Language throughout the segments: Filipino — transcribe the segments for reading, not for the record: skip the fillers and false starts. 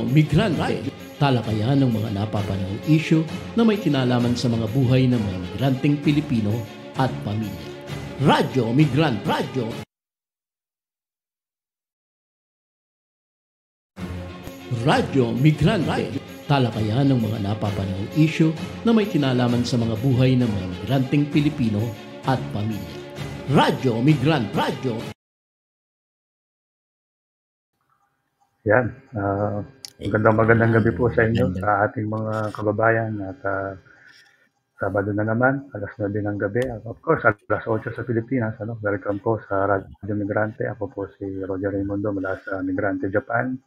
Migrante, talakayan ng mga napapanahong isyu na may kinalaman sa mga buhay ng mga migranteng Pilipino at pamilya. Radyo Migrante, Radyo Migrante, talakayan ng mga napapanahong isyu na may kinalaman sa mga buhay ng mga migranteng Pilipino at pamilya. Radyo Migrante, Yan. Magandang gabi po sa inyo, sa ating mga kababayan. At Sabado na naman, alas 9 ng gabi. Of course, alas 8 sa Pilipinas. Welcome po sa Radyo Migrante. Ako po si Roger Raimundo mula sa Migrante Japan.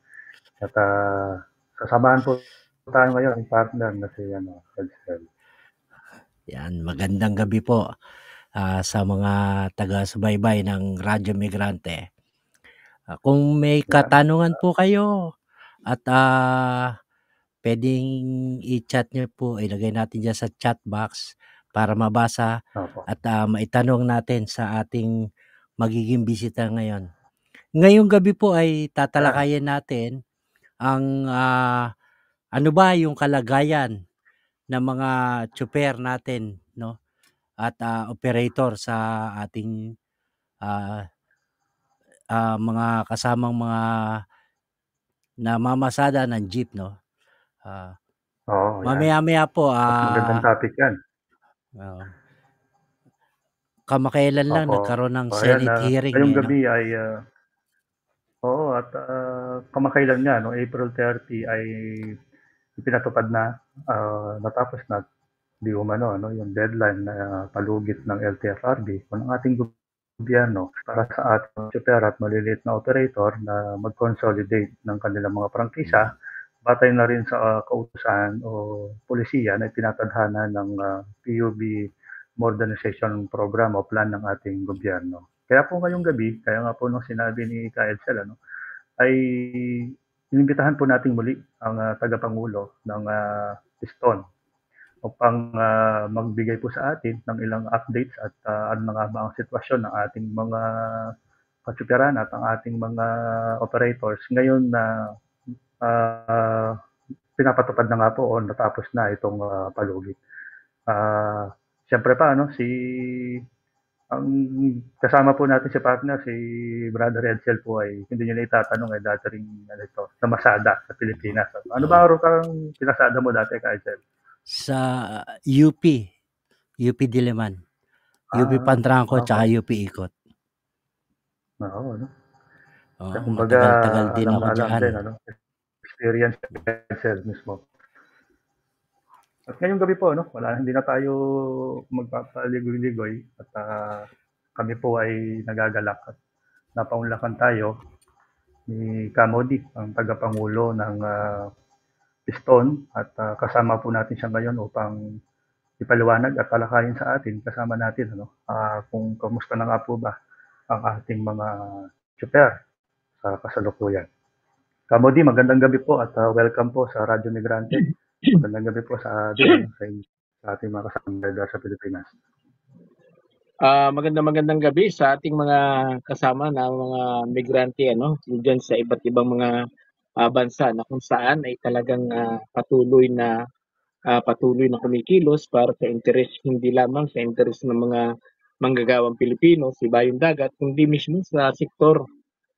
At sasamahan po tayo ngayon ang partner na si Edsel. Yan, magandang gabi po sa mga taga-subaybay ng Radyo Migrante. Kung may katanungan po kayo at pwedeng i-chat nyo po, ilagay natin dyan sa chat box para mabasa at maitanong natin sa ating magiging bisita ngayon. Ngayong gabi po ay tatalakayin natin ang ano ba yung kalagayan ng mga tsuper natin, no? At operator sa ating mga kasamang mga namamasada ng jeep, no? Mamaya-maya po. Magandang topic yan. Kamakailan lang nagkaroon ng Senate hearing. Ngayong gabi ay kamakailan nga, April 30 ay ipinatupad na, natapos na di umano, yung deadline na palugit ng LTFRB o ng ating gobyerno para sa ating tsuper at maliliit na operator na mag-consolidate ng kanilang mga prangkisa, batay na rin sa kautusan o polisiya na itinatadhana ng PUB Modernization Program o plan ng ating gobyerno. Kaya po ngayong gabi, kaya nga po nung sinabi ni Ka Edsel, ay inimbitahan po natin muli ang tagapangulo ng Piston upang magbigay po sa atin ng ilang updates at ano na nga ba ang sitwasyon ng ating mga katsuperan at ang ating mga operators ngayon na pinapatupad na nga po o natapos na itong palugit. Siyempre pa, ang kasama po natin si partner, si Brother Edsel po ay hindi nyo na itatanong dati rin sa Masada sa Pilipinas. Ano ba ang pinasada mo dati, Ka Edsel? Sa UP Diliman, UP Pantranco, tsaka UP Ikot. Oo, matagal-tagal din ako dyan. Experience mismo. At ngayong gabi po, hindi na tayo magpapaligoy-ligoy at kami po ay nagagalak at napaunlakan tayo ni Kamodi, ang tagapangulo ng Piston, at kasama po natin siya ngayon upang ipaliwanag at talakayin sa atin, kasama natin kung kamusta na nga po ba ang ating mga tsuper sa kasalukuyan. Kamodi, magandang gabi po at welcome po sa Radyo Migrante. Magandang gabi po sa ating mga kasama sa Pilipinas. Magandang gabi sa ating mga kasama na mga migrante diyan sa iba't ibang mga bansa na kung saan ay talagang patuloy na kumikilos para sa interes, hindi lamang sa interes ng mga manggagawang Pilipino, si Bayong Dagat, kundi mismo sa sektor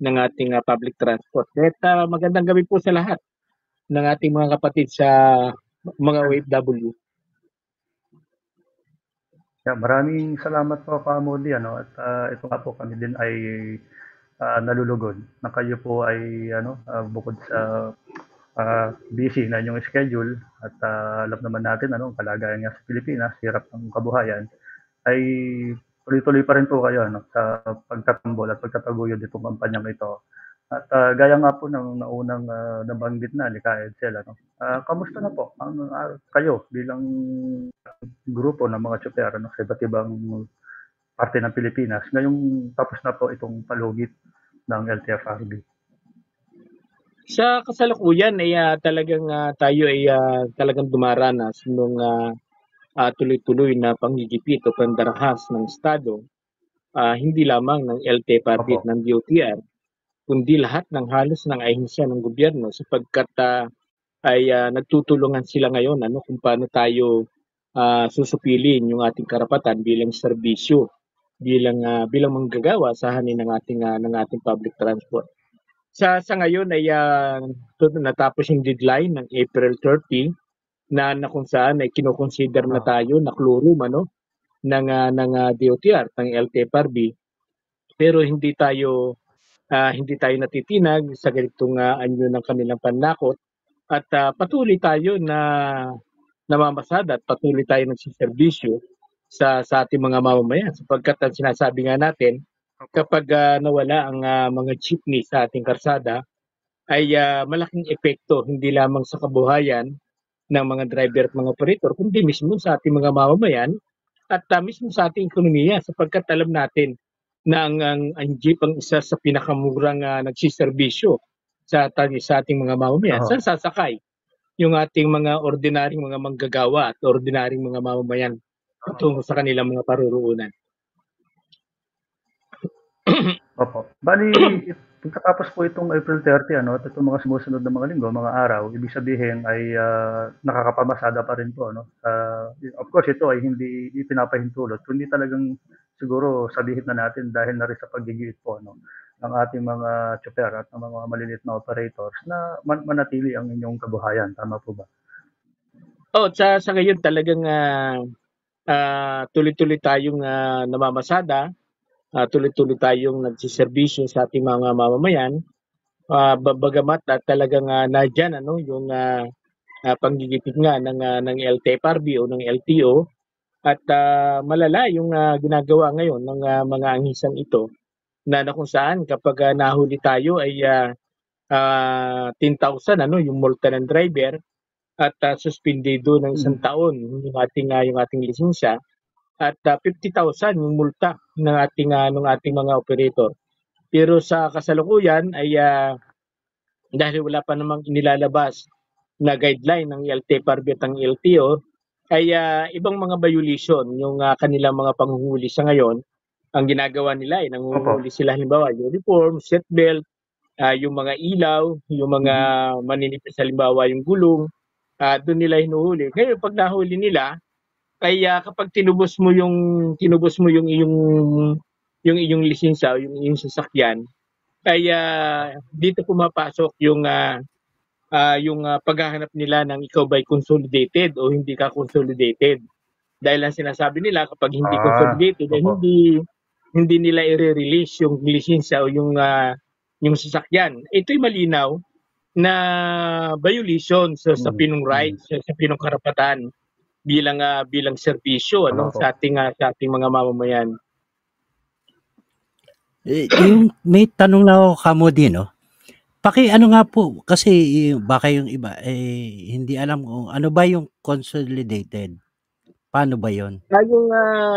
ng ating public transport. At magandang gabi po sa lahat ng ating mga kapatid sa mga OFW. Maraming salamat po, Kamodi, at ito nga po, kami din ay nalulugod na kayo po ay bukod sa busy na inyong schedule at alam naman natin ang kalagayan nga sa Pilipinas, hirap ng kabuhayan, ay tuloy-tuloy pa rin po kayo sa pagtatambol at pagtataguyod itong kampanyang ito. At gaya nga po ng naunang nabanggit na ni Ka Edsel, kamusta na po kayo bilang grupo ng mga tsuper sa iba't ibang parte ng Pilipinas ngayong tapos na po itong palugit ng LTFRB? Sa kasalukuyan ay talagang tayo ay talagang dumaranas ng tuloy-tuloy na panggigipit o pandarahas ng Estado, hindi lamang ng LTFRB at ng DOTR, kundi lahat ng halos ng ahensya ng gobyerno sapagkat ay nagtutulungan sila ngayon kung paano tayo susupilin yung ating karapatan bilang serbisyo, bilang manggagawa sa hanin ng ating public transport. Sa ngayon ay natapos yung deadline ng April 30 na kung saan ay kino-consider na tayo na quorum ng DOTR, ng LTFRB, pero hindi tayo natitinag sa ganitong anyo ng kanilang panakot at patuloy tayo na namamasada at patuloy tayo nagsiservisyo sa ating mga mamamayan sapagkat ang sinasabi nga natin kapag nawala ang mga jeepney sa ating karsada ay malaking epekto hindi lamang sa kabuhayan ng mga driver at mga operator kundi mismo sa ating mga mamamayan at mismo sa ating ekonomiya sapagkat alam natin na ang jeep ang isa sa pinakamurang nagsiservisyo sa ating mga mamamayan. Saan sasakay yung ating mga ordinaryong mga manggagawa at ordinaryong mga mamamayan patungo sa kanilang mga paruroonan? Opo. Bali, pagkatapos po itong April 30, at itong mga sumusunod na mga linggo, mga araw, ibig sabihin ay nakakapamasada pa rin po. Of course, ito ay hindi ipinapahintulot, kundi talagang siguro sabihin na natin dahil na rin sa paggigiit po ng ating mga tsuper at ng mga maliliit na operators na manatili ang inyong kabuhayan. Tama po ba? Sa ngayon talagang tuloy-tuloy tayong namamasada, tuloy-tuloy tayong nagsiservisyo sa ating mga mamamayan, bagamat talagang nadyan yung panggigipit nga ng LTFRB o ng LTO at malala yung ginagawa ngayon ng mga angisang ito na kung saan kapag nahuli tayo ay 10,000 yung multa ng driver at suspendido ng isang taon yung ating lisensya at 50,000 yung multa ng ating mga operator. Pero sa kasalukuyan ay dahil wala pa namang inilalabas na guideline ng LTFRB at ng LTO ay ibang mga violation yung kanilang mga panghuhuli sa ngayon. Ang ginagawa nila ay nanguhuli sila halimbawa uniform, seatbelt, yung mga ilaw, yung mga maninipis halimbawa yung gulong, doon nila hinuhuli. Ngayon pag nahuli nila ay kapag tinubos mo yung iyong lisensya o yung iyong sasakyan ay dito pumapasok yung paghahanap nila ng ikaw ba'y consolidated o hindi ka consolidated. Dahil ang sinasabi nila kapag hindi consolidated ay hindi nila i-release yung lisensya o yung sasakyan. Ito'y malinaw na violation sa pinong rights, sa pinong karapatan bilang serbisyo sa ating mga mamamayan. Yung may tanong na ako kamo din, nga po kasi baka yung iba hindi alam kung ano ba yung consolidated. Paano ba 'yon?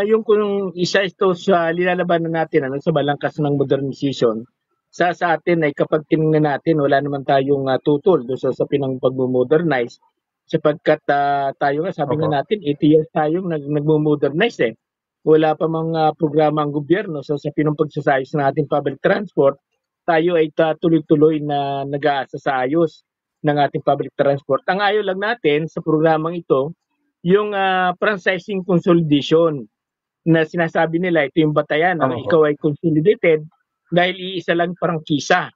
Yung kung isa ito sa nilalabanan natin sa balangkas ng modernization. Sa atin ay kapag tiningnan natin wala naman tayong tutol doon sa pinang pagmo-modernize sapagkat tayo nga sabi nga natin 80 years tayong nagmo-modernize wala pa mga programa ang gobyerno sa pinang pagsasayos ng ating public transport. Tayo ay tuloy-tuloy na nag-aasa sa ayos ng ating public transport. Ang ayaw lang natin sa programang ito yung franchising consolidation na sinasabi nila ito yung batayan ikaw ay consolidated dahil iisa lang prangkisa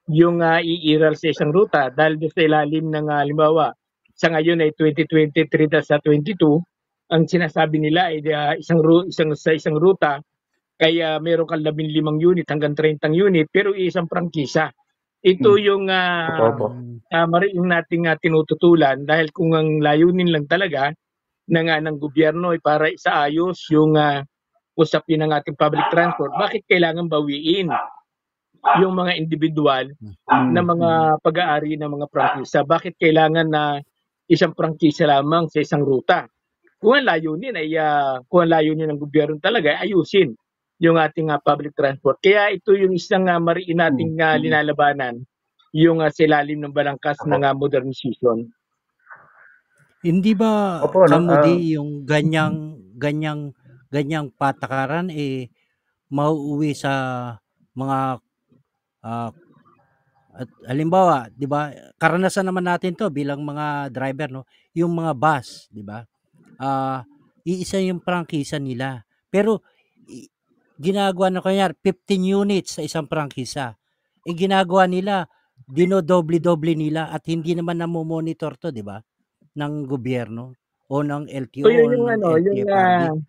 yung iiral sa isang ruta dahil sa ilalim ng halimbawa sa ngayon ay 2023-22 ang sinasabi nila ay sa isang ruta kaya meron kang 15 unit hanggang 30 unit pero isang prangkisa. Ito yung yung nating tinututulan dahil kung ang layunin lang talaga ng gobyerno ay para isaayos yung usapin ng ating public transport, bakit kailangan bawiin yung mga individual na mga pag-aari ng mga prangkisa? Bakit kailangan na isang prangkisa lamang sa isang ruta? Kung ang layunin ng gobyerno talaga ay ayusin yung ating public transport. Kaya ito yung isang mariin nating linalabanan yung silalim ng balangkas ng modernization. Hindi ba kamudi yung ganyang patakaran mauuwi sa mga At halimbawa, 'di ba, karanasan naman natin 'to bilang mga driver, no, yung mga bus, 'di ba? Iisa yung prangkisa nila. Pero ginagawa na kunyari 15 units sa isang prangkisa. Ginagawa nila dinodoble-doble nila at hindi naman namo-monitor 'to, 'di ba, ng gobyerno o ng LTO So o yun yung ng ano, yung LTFRB.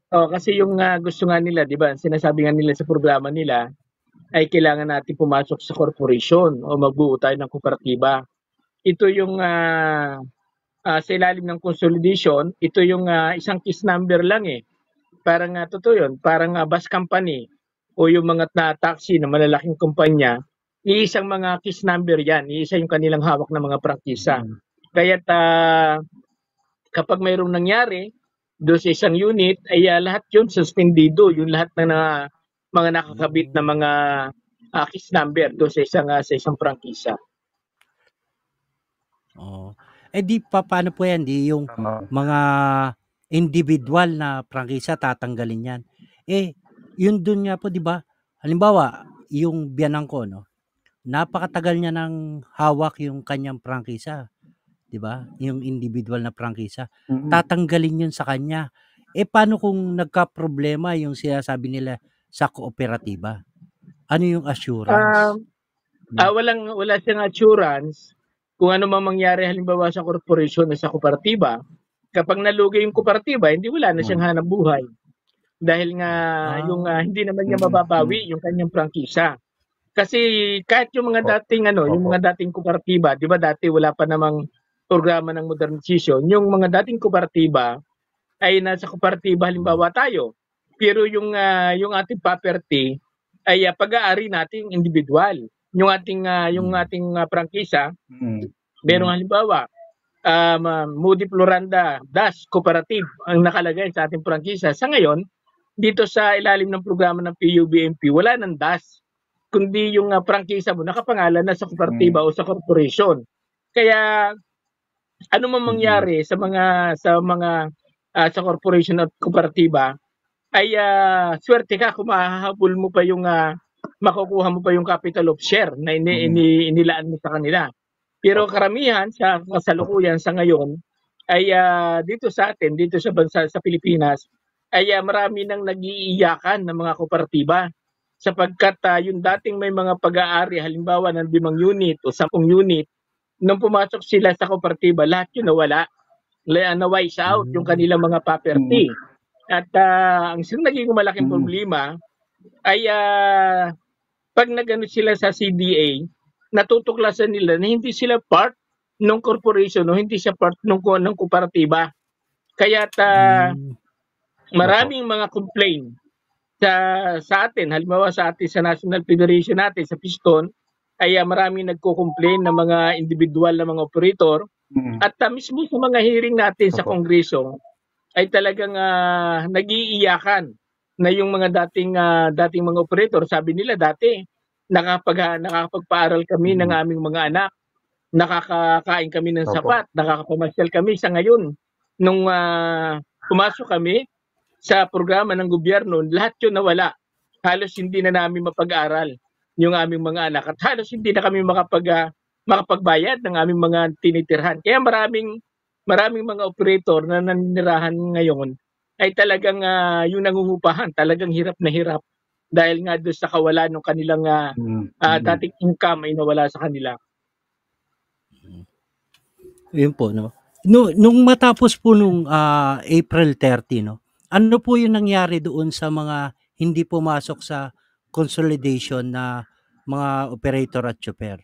kasi yung gusto nga nila, 'di ba? Sinasabi nga nila sa programa nila ay kailangan natin pumasok sa corporation o magbuo tayo ng kooperatiba. Ito yung sa ilalim ng consolidation, ito yung isang case number lang eh. Parang totoo yun, parang bus company o yung mga taxi na malalaking kumpanya, iisang mga case number yan, iisa yung kanilang hawak na mga prangkisa. Kaya't kapag mayroong nangyari doon sa isang unit, ay lahat yun suspendido, yung lahat ng mga nakakabit na mga case number doon sa isang prangkisa. Oh. Di paano po yan? Di yung mga individual na prangkisa tatanggalin yan. Yun dun nga po, di ba? Halimbawa, yung biyanang ko, no? Napakatagal niya ng hawak yung kanyang prangkisa. Di ba? Yung individual na prangkisa. Tatanggalin yun sa kanya. Paano kung nagka-problema yung sinasabi nila sa kooperatiba? Ano yung assurance? Wala siyang assurance kung ano mang mangyari halimbawa sa korporasyon o sa kooperatiba. Kapag nalugi yung kooperatiba, hindi wala na siyang hanap buhay. Dahil nga yung hindi naman niya mababawi yung kanyang prangkisa. Kasi kahit yung mga dating yung mga dating kooperatiba, 'di ba dati wala pa namang programa ng modernization, yung mga dating kooperatiba ay nasa kooperatiba halimbawa tayo. Pero yung ating property ay pag-aari nating individual. Yung ating prangkisa, merong halimbawa Moody Floranda Das Cooperative ang nakalagay sa ating prangkisa. Sa ngayon, dito sa ilalim ng programa ng PUBMP, wala nang DAS, kundi yung prangkisa mo nakapangalan na sa kooperatiba o sa corporation. Kaya ano man mangyari sa corporation at kooperatiba ay swerte ka kung mahahabol mo pa yung makukuha mo pa yung capital of share na inilaan mo sa kanila. Pero karamihan sa kasalukuyan sa ngayon ay dito sa atin, dito sa bansa sa Pilipinas, ay marami nang nag-iiyakan ng mga kooperatiba sapagkat yung dating may mga pag-aari halimbawa ng 5 unit o 10 unit, nung pumasok sila sa kooperatiba, lahat yun nawala. Na-wise out yung kanilang mga property. At ang naging malaking problema ay pag nagano sila sa CDA, natutuklasan nila na hindi sila part ng corporation o hindi siya part ng kooperatiba. Kaya maraming mga complaint sa atin, halimbawa sa atin sa National Federation natin, sa Piston, ay maraming nagko-complain ng mga individual na mga operator. At mismo sa mga hearing natin sa Kongreso, ay talagang nag-iiyakan na yung mga dating mga operator. Sabi nila dati, nakakapagpaaral kami ng aming mga anak, nakakakain kami ng sapat, nakakapamasyal kami. Sa ngayon, nung pumasok kami sa programa ng gobyerno, lahat yun nawala. Halos hindi na namin mapag-aral yung aming mga anak at halos hindi na kami makapagbayad ng aming mga tinitirhan. Kaya maraming mga operator na naninirahan ngayon ay talagang yung nangungupahan, talagang hirap na hirap dahil nga doon sa kawalan ng kanilang dating income ay nawala sa kanila. Yun po, no? Nung matapos po nung April 30, no? Ano po yung nangyari doon sa mga hindi pumasok sa consolidation na mga operator at chopper?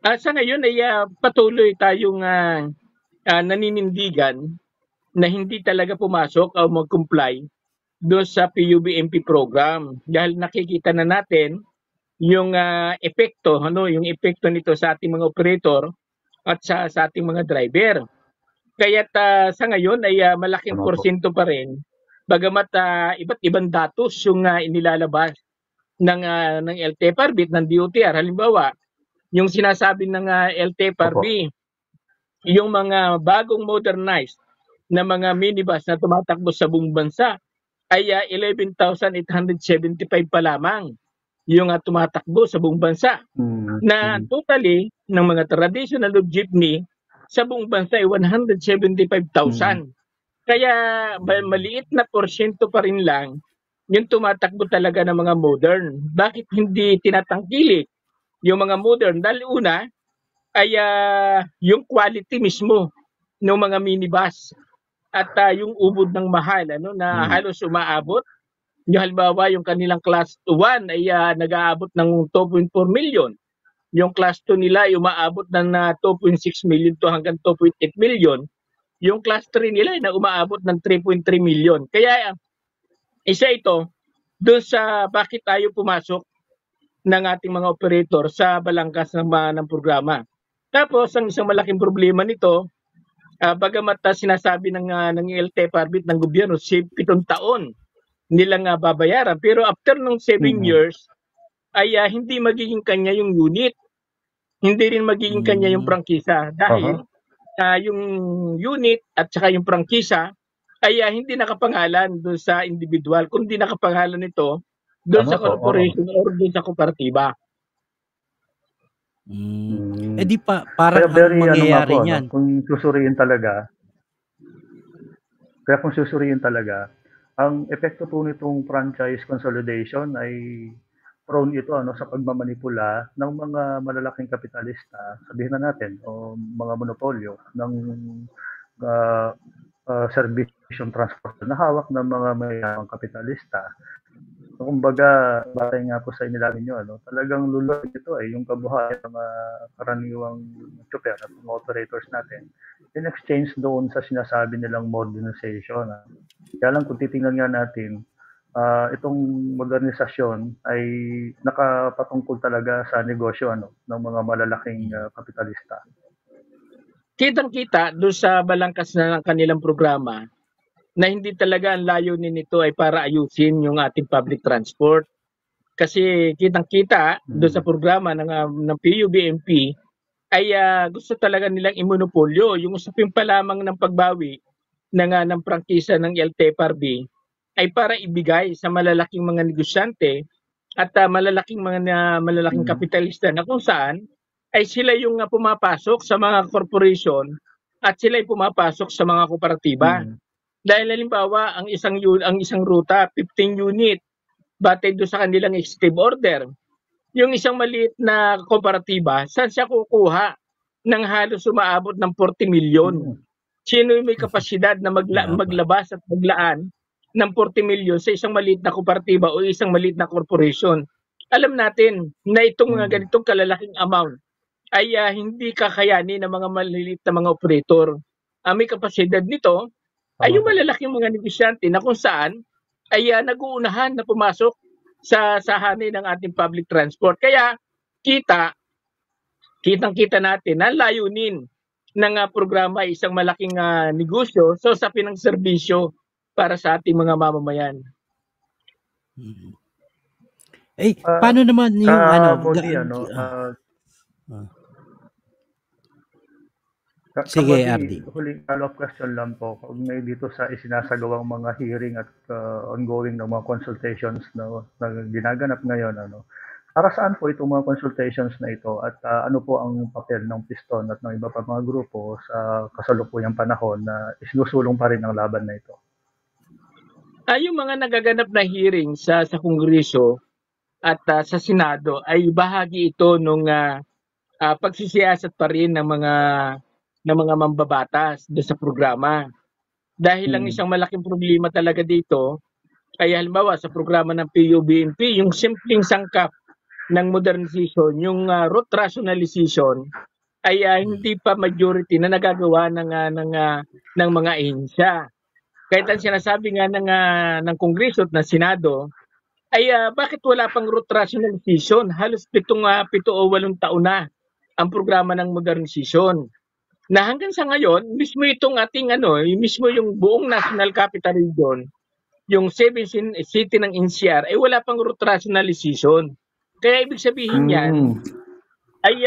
Sa ngayon ay patuloy tayong naninindigan na hindi talaga pumasok o mag-comply doon sa PUBMP program dahil nakikita na natin yung epekto, yung epekto nito sa ating mga operator at sa ating mga driver. Kaya sa ngayon ay malaking porsyento pa rin, bagamat iba't ibang datos yung inilalabas ng LTFRB at ng DOTR. Halimbawa, yung sinasabi ng LTFRB, yung mga bagong modernized na mga minibus na tumatakbo sa buong bansa ay 11,875 pa lamang. yung tumatakbo sa buong bansa. Na totally ng mga traditional jeepney sa buong bansa ay 175,000. Kaya maliit na porsyento pa rin lang yung tumatakbo talaga ng mga modern. Bakit hindi tinatangkilik yung mga modern? Dahil una ay yung quality mismo ng mga minibus at yung ubod ng mahal na halos umaabot. Yung halimbawa yung kanilang class 1 ay nag-aabot ng 2.4 million. Yung class 2 nila ay umaabot ng 2.6 million to hanggang 2.8 million. Yung class 3 nila ay umaabot ng 3.3 million. Kaya isa ito doon sa bakit tayo pumasok ng ating mga operator sa balangkas ng programa. Tapos ang isang malaking problema nito, bagamat sinasabi ng LTFRB ng gobyerno 7 taon nilang babayaran, pero after ng 7 years ay hindi magiging kanya yung unit. Hindi rin magiging kanya yung prangkisa dahil yung unit at saka yung prangkisa ay hindi nakapangalan doon sa individual, kundi nakapangalan ito doon sa corporation or doon sa kooperatiba. Eh di pa, parang ang mangyayari niyan. Kung susuriin talaga, ang epekto po nitong franchise consolidation ay prone ito sa pagmamanipula ng mga malalaking kapitalista, sabihin na natin, o mga monopolyo ng servisyong transport na hawak ng mga mayamang kapitalista. So, kumbaga, batay nga po sa inilamin nyo, talagang lulod ito yung kabuhayan ng mga karaniwang chopper at mga operators natin in exchange doon sa sinasabi nilang modernization. Kaya lang kung titingnan nga natin, itong modernisasyon ay nakapatungkol talaga sa negosyo ng mga malalaking kapitalista. Kitang-kita doon sa balangkas na ng kanilang programa na hindi talaga ang layunin nito ay para ayusin yung ating public transport. Kasi kitang-kita doon sa programa ng PUBMP ay gusto talaga nilang imonopolyo. Yung usapin pa lamang ng pagbawi ng prangkisa ng LTFRB ay para ibigay sa malalaking mga negosyante at malalaking kapitalista na kung saan ay sila yung pumapasok sa mga corporation at sila ay pumapasok sa mga kooperatiba. Dahil halimbawa ang isang ruta 15 unit batay doon sa kanilang executive order. Yung isang maliit na kooperatiba, saan siya kukuha ng halos umaabot ng 40 million? Sino yung may kapasidad na maglabas at maglaan ng 40 million sa isang maliit na kooperatiba o isang maliit na corporation? Alam natin na itong mga ganitong kalalaking amount ay hindi kakayanin ng mga maliliit na mga operator. Ang may kapasidad nito ay yung malalaking mga negosyante na kung saan ay nag-uunahan na pumasok sa hanay ng ating public transport. Kaya kitang-kita natin na layunin ng programa ay isang malaking negosyo sa usapin ng serbisyo para sa ating mga mamamayan. Eh, paano naman yung Sige, Ardi. Huling follow-up question lang po. May dito sa isinasagawang mga hearing at ongoing ng mga consultations na ginaganap ngayon. Para saan po itong mga consultations na ito at ano po ang papel ng Piston at ng iba pa mga grupo sa kasalukuyang panahon na isinusulong pa rin ang laban na ito? Yung mga nagaganap na hearing sa Kongreso at sa Senado ay bahagi ito ng pagsisiyasat pa rin ng mga mambabatas doon sa programa. Dahil ang isang malaking problema talaga dito ay halimbawa sa programa ng PUBMP, yung simpleng sangkap ng modernization, yung route rationalization ay hindi pa majority na nagagawa ng mga ahensya. Kahit ang sinasabi nga ng Kongreso at ng Senado ay bakit wala pang route rationalization? Halos 7 o 8 taon na ang programa ng modernization. Na hanggang sa ngayon, mismo itong ating mismo yung buong National Capital Region, yung 7 city ng NCR, ay wala pang route rationalization. Kaya ibig sabihin yan, ay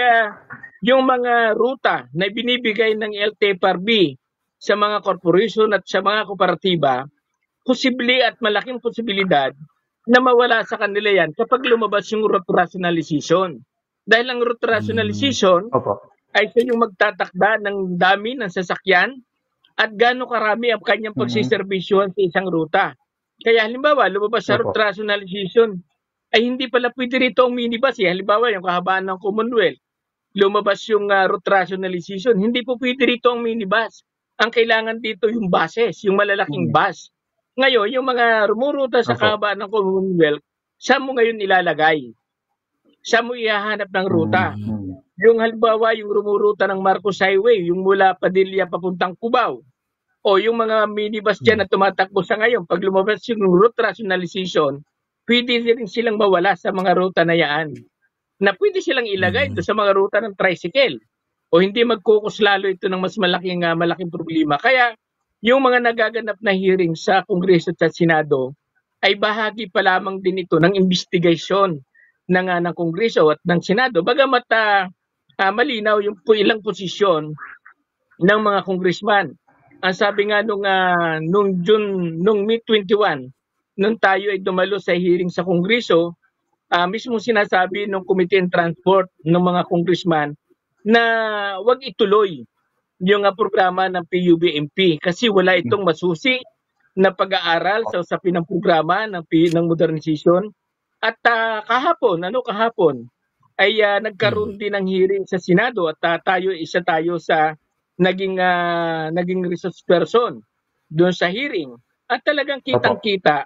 yung mga ruta na binibigay ng LTFRB sa mga corporation at sa mga kooperatiba, posible at malaking posibilidad na mawala sa kanila yan kapag lumabas yung route rationalization. Dahil ang route rationalization ay siya yung magtatakda ng dami ng sasakyan at gaano karami ang kanyang pagsiservisyohan sa isang ruta. Kaya halimbawa, lumabas sa route rationalization, ay hindi pala pwede rito ang minibus. Halimbawa, yung kahabaan ng Commonwealth, lumabas yung route rationalization, hindi po pwede rito ang minibus. Ang kailangan dito yung buses, yung malalaking bus. Ngayon, yung mga rumuruta sa kahabaan ng Commonwealth, saan mo ngayon ilalagay? Saan mo ihahanap ng ruta? Yung halimbawa, yung rumuruta ng Marcos Highway, yung mula Padilla papuntang Cubao, o yung mga minibus dyan na tumatakbo sa ngayon, pag lumabas yung route rationalization, pwede rin silang mawala sa mga ruta na yan. Na pwede silang ilagay ito sa mga ruta ng tricycle. O hindi magkukos lalo ito ng mas malaking problema. Kaya yung mga nagaganap na hearing sa Kongreso at Senado ay bahagi pa lamang din ito ng investigation ng Kongreso at ng Senado. Bagamat malinaw yung ilang posisyon ng mga congressman. Ang sabi nga nung May 21, nung tayo ay dumalo sa hearing sa Kongreso, mismo sinasabi ng Committee on Transport ng mga congressman na wag ituloy yung programa ng PUBMP kasi wala itong masusi na pag-aaral sa usapin ng programa ng modernization. At kahapon ay nagkaroon din ng hearing sa Senado at isa tayo sa naging resource person doon sa hearing. At talagang kitang-kita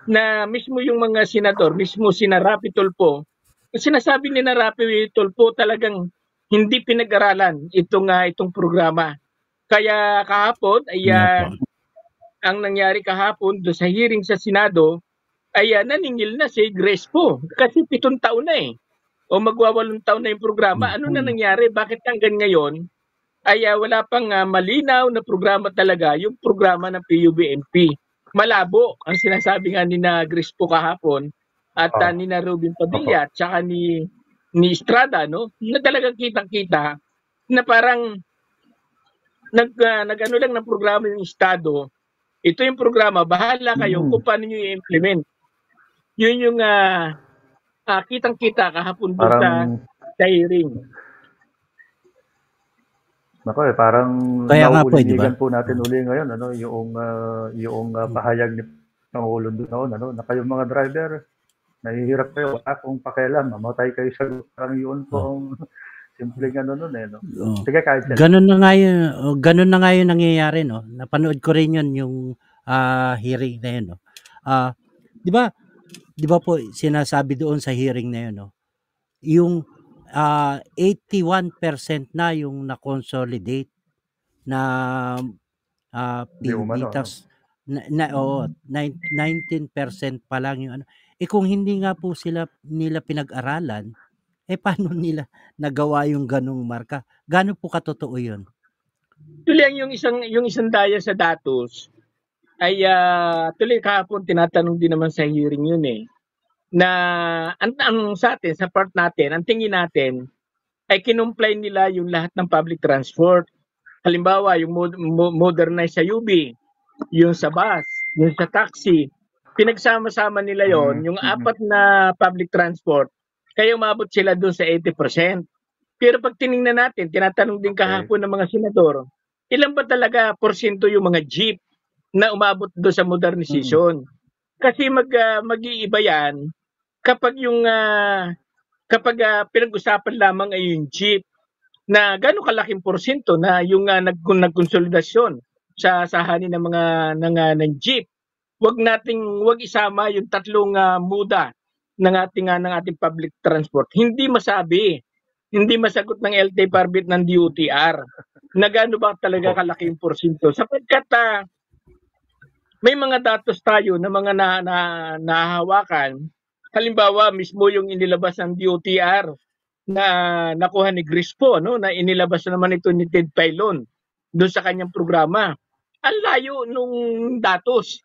na mismo yung mga senador, mismo sina Rapi Tulfo, sinasabi ni Rapi Tulfo talagang hindi pinag-aralan itong programa. Kaya kahapon ay ang nangyari kahapon doon sa hearing sa Senado ay naningil na si Grace po kasi 7 taon na o magwa 8 taon na yung programa. Ano na nangyari? Bakit hanggang ngayon ay wala pang malinaw na programa talaga yung programa ng PUBMP? Malabo ang sinasabi nga ni na Grace po kahapon at ni na Robin Padilla at saka ni Estrada, no? Na talagang kitang-kita na parang nag-ano lang ng programa ng Estado. Ito yung programa, bahala kayo kung paano nyo i-implement. Yun yung kitang-kita kahapon doon sa hearing. Nako parang nauuligan po natin uli ngayon yung pahayag ni Pangulo doon na kayong mga driver nahihirap kayo, wala akong pakialam, mamatay kayo sa parang yun po ang simpleng no. Sige, kahit ganun na nga yun nangyayari, no. Napanood ko rin yun yung hearing na yun, no. Di ba po sinasabi doon sa hearing na yun, no, yung 81% na yung na-consolidate na PUB, tas 19% pa lang yung kung hindi nga po nila pinag-aralan, paano nila nagawa yung ganung marka? Gaano po katotoo yun? Tuloy yung isang daya sa datos ay tuloy kahapon tinatanong din naman sa hearing yun na ang sa atin, sa part natin, ang tingin natin ay kinumply nila yung lahat ng public transport. Halimbawa, yung modernize sa UB, yung sa bus, yung sa taxi, pinagsama-sama nila yon yung 4 na public transport, kaya umabot sila doon sa 80%. Pero pag tiningnan natin, tinatanong din kahapon ng mga senador, ilan ba talaga porsyento yung mga jeep na umabot doon sa modernization? Kasi mag-iiba yan kapag pinag-usapan lamang ay yung jeep na gano'ng kalaking porsyento na yung nagkonsolidasyon sa sahanin ng mga ng jeep. Wag isama yung 3 muda ng ating public transport. Hindi masagot ng LTFRB ng DOTR na gaano ba talaga kalaking porsyento sapagkat may mga datos tayo na mga nahahawakan. Halimbawa, mismo yung inilabas ng DOTR na nakuha ni Grispo, no, na inilabas naman ito ni Ted Filon doon sa kanyang programa. Ang layo nung datos.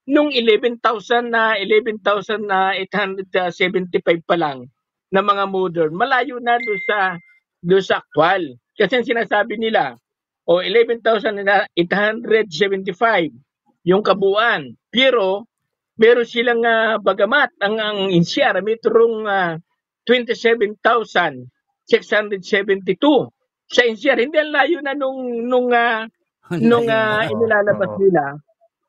Nung 11,875 pa lang na mga modern, malayo na doon sa actual. Kasi ang sinasabi nila, 11,875 yung kabuuan. Pero meron silang bagamat ang NCR mayroong 27,672 sa NCR. Hindi ang layo na nung inilalabas Oo. nila.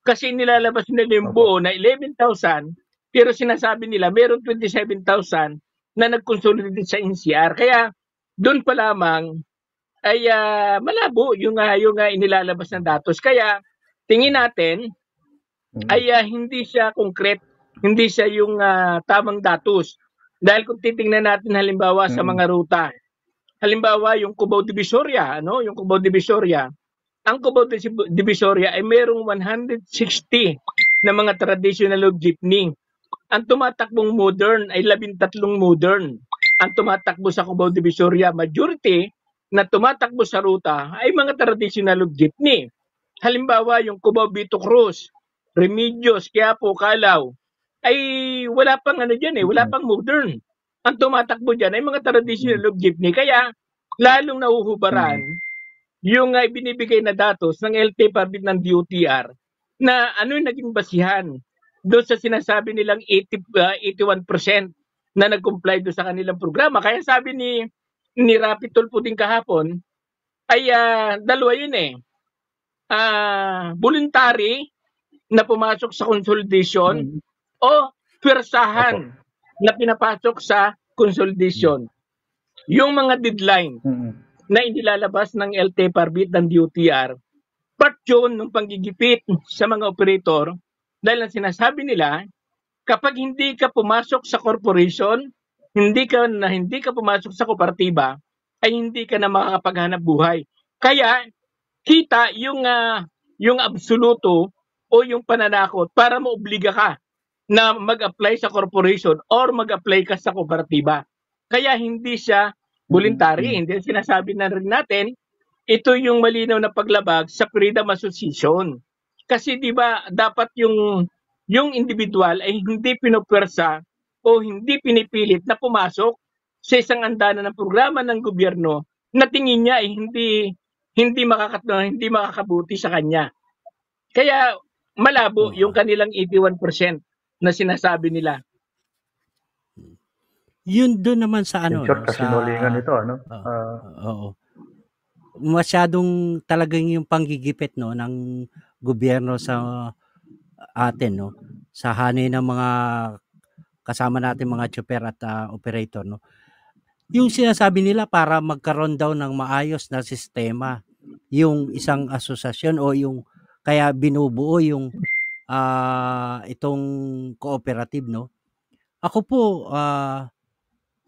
Kasi nilalabas nila yung buo na 11,000, pero sinasabi nila meron 27,000 na nag-consolidate sa NCR. Kaya doon pa lamang ay malabo yung inilalabas ng datos. Kaya tingin natin ay hindi siya concrete, hindi siya yung tamang datos. Dahil kung titingnan natin halimbawa sa mga ruta, halimbawa yung Cubao Divisoria, yung Cubao Divisoria, ang Cubao Divisoria ay merong 160 na mga traditional jeepney. Ang tumatakbong modern ay 13 modern. Ang tumatakbo sa Cubao Divisoria, majority na tumatakbo sa ruta ay mga traditional jeepney. Halimbawa, yung Cubao Vito Cruz, Remedios, Quiapo, Calao, ay wala pang wala pang modern. Ang tumatakbo dyan ay mga traditional jeepney. Kaya, lalong nahuhubaran yung binibigay na datos ng LTFRB ng DOTR na ano yung naging basihan doon sa sinasabi nilang 81% na nag-comply doon sa kanilang programa. Kaya sabi ni Rapi Tulfo din kahapon ay dalawa yun voluntary na pumasok sa consolidation o pwersahan na pinapasok sa consolidation. Yung mga deadline na inilalabas ng LTFRB ng DOTR, part yun ng panggigipit sa mga operator dahil ang sinasabi nila, kapag hindi ka pumasok sa corporation, hindi ka pumasok sa kooperatiba, ay hindi ka na makakapaghanap buhay. Kaya kita yung absoluto o yung pananakot para maobliga ka na mag-apply sa corporation or mag-apply ka sa kooperatiba. Kaya hindi siya voluntary. Hindi sinasabi na rin natin, ito yung malinaw na paglabag sa freedom association. Kasi 'di ba dapat yung individual ay hindi pinupwersa o hindi pinipilit na pumasok sa isang andana ng programa ng gobyerno na tingin niya ay hindi makakabuti sa kanya. Kaya malabo yung kanilang 81% na sinasabi nila. Yun doon naman sa ano, short, kasinungalingan ito, oo. Masyadong talagang yung panggigipit ng gobyerno sa atin sa hanay ng mga kasama natin mga tsuper at operator Yung sinasabi nila para magkaroon daw ng maayos na sistema yung isang asosasyon o yung kaya binubuo yung itong cooperative Ako po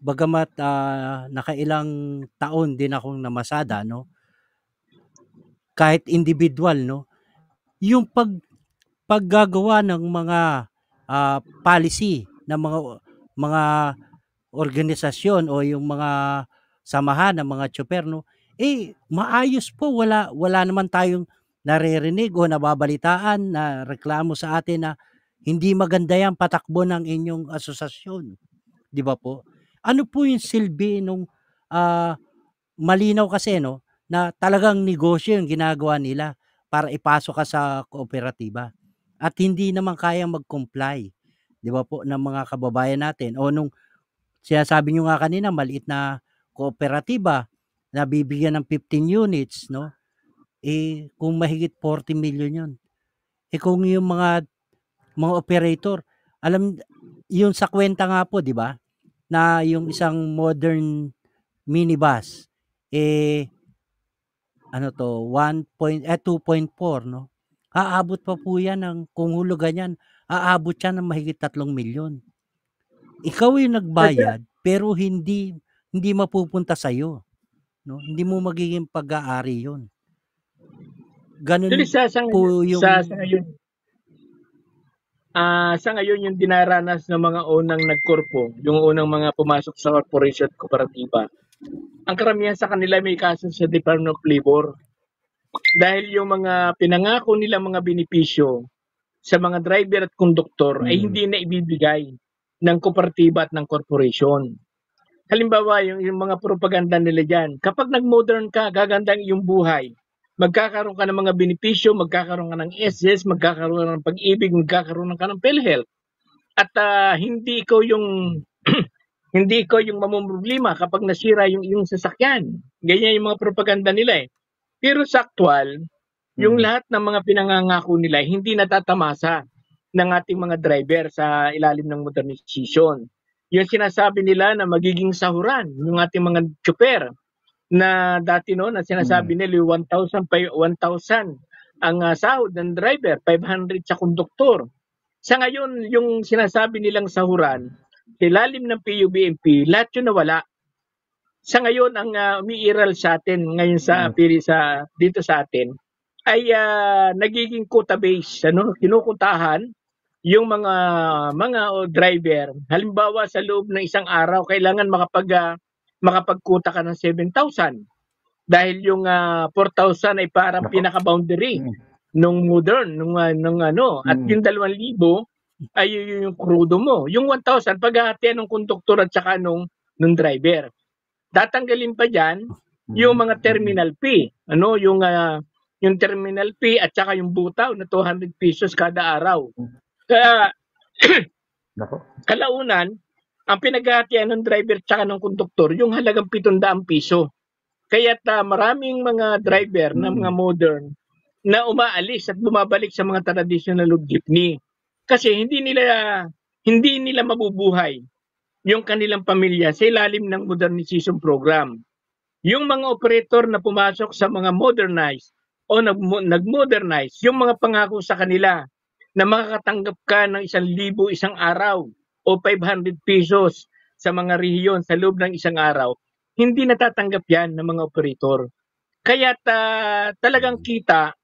bagamat nakailang taon din akong namasada kahit individual yung paggagawa ng mga policy ng mga organisasyon o yung mga samahan ng mga tsuper maayos po, wala naman tayong naririnig o nababalitaan na reklamo sa atin na hindi maganda yan patakbo ng inyong asosasyon, di ba po? Ano po yung silbi nung malinaw kasi na talagang negosyo yung ginagawa nila para ipasok ka sa kooperatiba at hindi naman kayang mag-comply, di ba po, ng mga kababayan natin o nung sinasabi nyo nga kanina maliit na kooperatiba na bibigyan ng 15 units kung mahigit 40 million yun kung yung mga operator alam yung sa kwenta nga po di ba na yung isang modern minibus 2.4 aabot pa po yan kung hulugan yan aabot yan ng mahigit 3 milyon. Ikaw yung nagbayad pero hindi mapupunta sa iyo hindi mo magiging pag-aari yun. Ganun po yung sa ngayon yung dinaranas ng mga unang nagkorpo, yung unang mga pumasok sa corporation at kooperatiba. Ang karamihan sa kanila may kaso sa Department of Labor. Dahil yung mga pinangako nila mga benepisyo sa mga driver at konduktor ay hindi na ibibigay ng kooperatiba at ng corporation. Halimbawa, yung mga propaganda nila dyan, kapag nag-modern ka, gaganda yung buhay. magkakaroon ka ng mga benepisyo, magkakaroon ka ng SS, magkakaroon ka ng pag-ibig, magkakaroon ka ng PhilHealth. At hindi ikaw yung hindi ikaw yung mamumroblema kapag nasira yung sasakyan. Ganyan yung mga propaganda nila eh. Pero sa actual, yung lahat ng mga pinangangako nila hindi natatamasa ng ating mga driver sa ilalim ng modernization. Yung sinasabi nila na magiging sahuran yung ating mga chopper na dati na sinasabi nila 1,000 ang sahod ng driver, 500 sa konduktor. Sa ngayon, yung sinasabi nilang sahuran, sa ilalim ng PUBMP, lahat yun nawala. Sa ngayon, ang umiiral sa atin ngayon dito sa atin ay nagiging quota base, kinukutahan yung mga driver. Halimbawa sa loob ng isang araw kailangan makapagkuta ka ng 7,000 dahil yung 4,000 ay parang pinaka-boundary nung modern at yung 2,000 ay yung krudo mo. Yung 1,000 paghahatian ng konduktor at saka nung driver. Tatanggalin pa diyan yung mga terminal fee, yung terminal fee at saka yung butaw na 200 pesos kada araw. Kaya kalaunan, ang pinaghahatian ng driver at saka ng konduktor, yung halagang 700 piso. Kaya maraming mga driver na mga modern na umaalis at bumabalik sa mga traditional jeepney. Kasi hindi nila mabubuhay yung kanilang pamilya sa ilalim ng modernization program. Yung mga operator na pumasok sa mga modernized o nag-modernize, yung mga pangako sa kanila na makakatanggap ka ng 1,000 isang araw o 500 pesos sa mga rehiyon sa loob ng isang araw, hindi natatanggap yan ng mga operator. Kaya talagang kita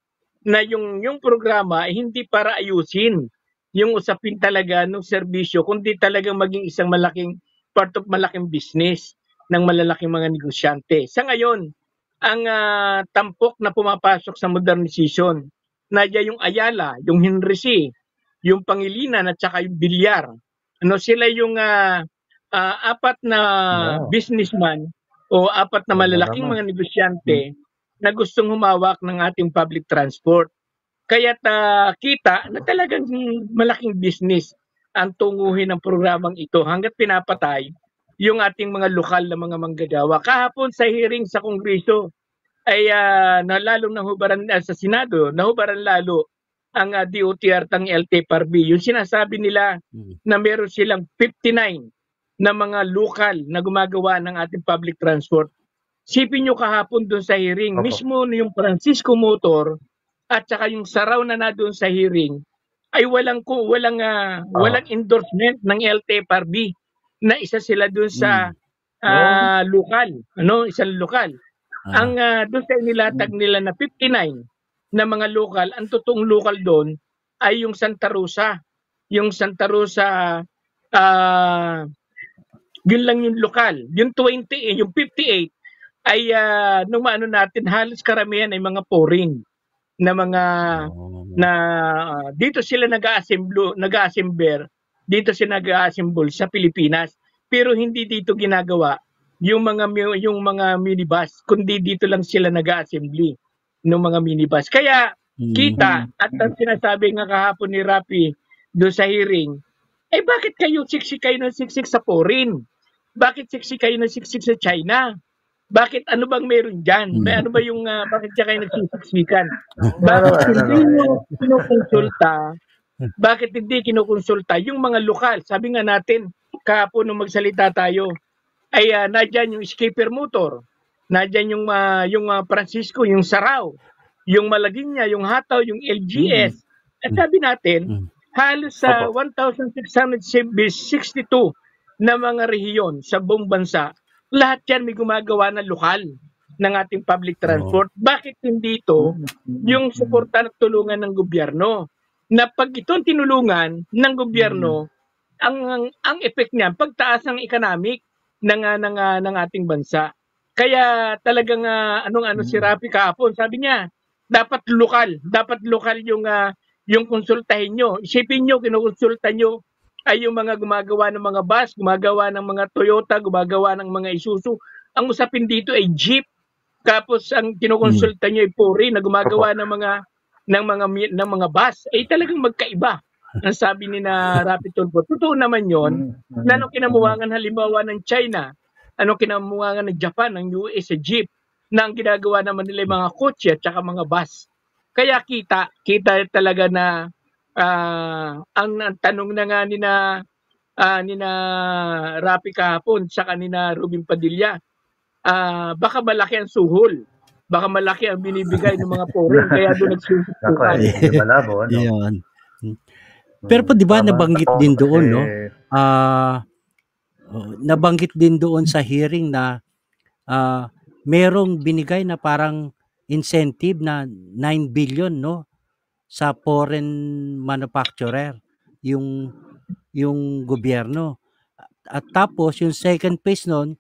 na yung programa ay hindi para ayusin yung usapin talaga ng serbisyo, kundi talagang maging isang malaking part of malaking business ng malalaking mga negosyante. Sa ngayon, ang tampok na pumapasok sa modernization, yung Ayala, yung Henry C., yung Pangilinan at saka yung Bilyar. Sila yung apat na businessman o apat na malalaking mga negosyante na gustong humawak ng ating public transport. Kaya kita na talagang malaking business ang tunguhin ng programang ito hanggat pinapatay yung ating mga lokal na mga manggagawa. Kahapon sa hearing sa Kongreso ay lalong nahubaran sa Senado, nahubaran lalo ang DOTR ng LTFRB. Yung sinasabi nila na meron silang 59 na mga lokal na gumagawa ng ating public transport. Sipin nyo kahapon doon sa hearing, mismo yung Francisco Motor at saka yung Saraw na doon sa hearing ay walang endorsement ng LTFRB na isa sila doon sa lokal, isang lokal. Ang doon sa nilatag nila na 59 na mga lokal, ang totoong lokal doon ay yung Santa Rosa. Yung Santa Rosa, yun lang yung lokal. Yung 58 ay nung natin, halos karamihan ay mga foreign na mga dito sila nag-a-assemble sa Pilipinas, pero hindi dito ginagawa yung mga minibus, kundi dito lang sila nag-a-assembly ng mga minibus. Kaya kita at ang sinasabi nga kahapon ni Rapi doon sa hearing, bakit kayo siksik kayo ng siksik sa foreign? Bakit siksik kayo ng siksik sa China? Bakit ano bang meron diyan? May ano ba yung bakit kayo nagsisiksikan? Bakit hindi nyo kinukonsulta? Bakit hindi kinukonsulta yung mga lokal? Sabi nga natin kahapon nung magsalita tayo ay nandiyan yung Skipper Motor, nandiyan yung Francisco, yung Saraw, yung Malagueña, yung Hataw, yung LGS. At sabi natin halos sa 1,662 na mga rehiyon sa buong bansa, lahat yan may gumagawa ng lokal ng ating public transport. Bakit hindi ito yung suporta at tulungan ng gobyerno? Na pag itong tinulungan ng gobyerno, ang effect niya, pagtaas ng economic ng ating bansa. Kaya talagang si Rapi kahapon, sabi niya, dapat lokal yung konsultahin nyo. Isipin nyo, kinukonsulta nyo ay yung mga gumagawa ng mga bus, gumagawa ng mga Toyota, gumagawa ng mga Isuzu. Ang usapin dito ay jeep. Tapos ang kinukonsulta niyo ay puri na gumagawa ng mga bus. Talagang magkaiba. Ang sabi ni na Rapi Tulfo, totoo naman yon na anong kinamuhangan halimbawa ng China, anong kinamuhangan ng Japan, ng US sa jeep, na ang ginagawa naman nila yung mga kotse at saka mga bus. Kaya kita talaga na ang tanong na nga ni na Rapi kahapon saka ni na Rubin Padilla, baka malaki ang suhol. Baka malaki ang binibigay ng mga foreign kaya doon nagsusukan. Malabo, no? Yun. Pero po 'di ba nabanggit din doon, no? Nabanggit din doon sa hearing na merong binigay na parang incentive na 9 billion, no, sa foreign manufacturer yung gobyerno. At tapos yung second phase noon,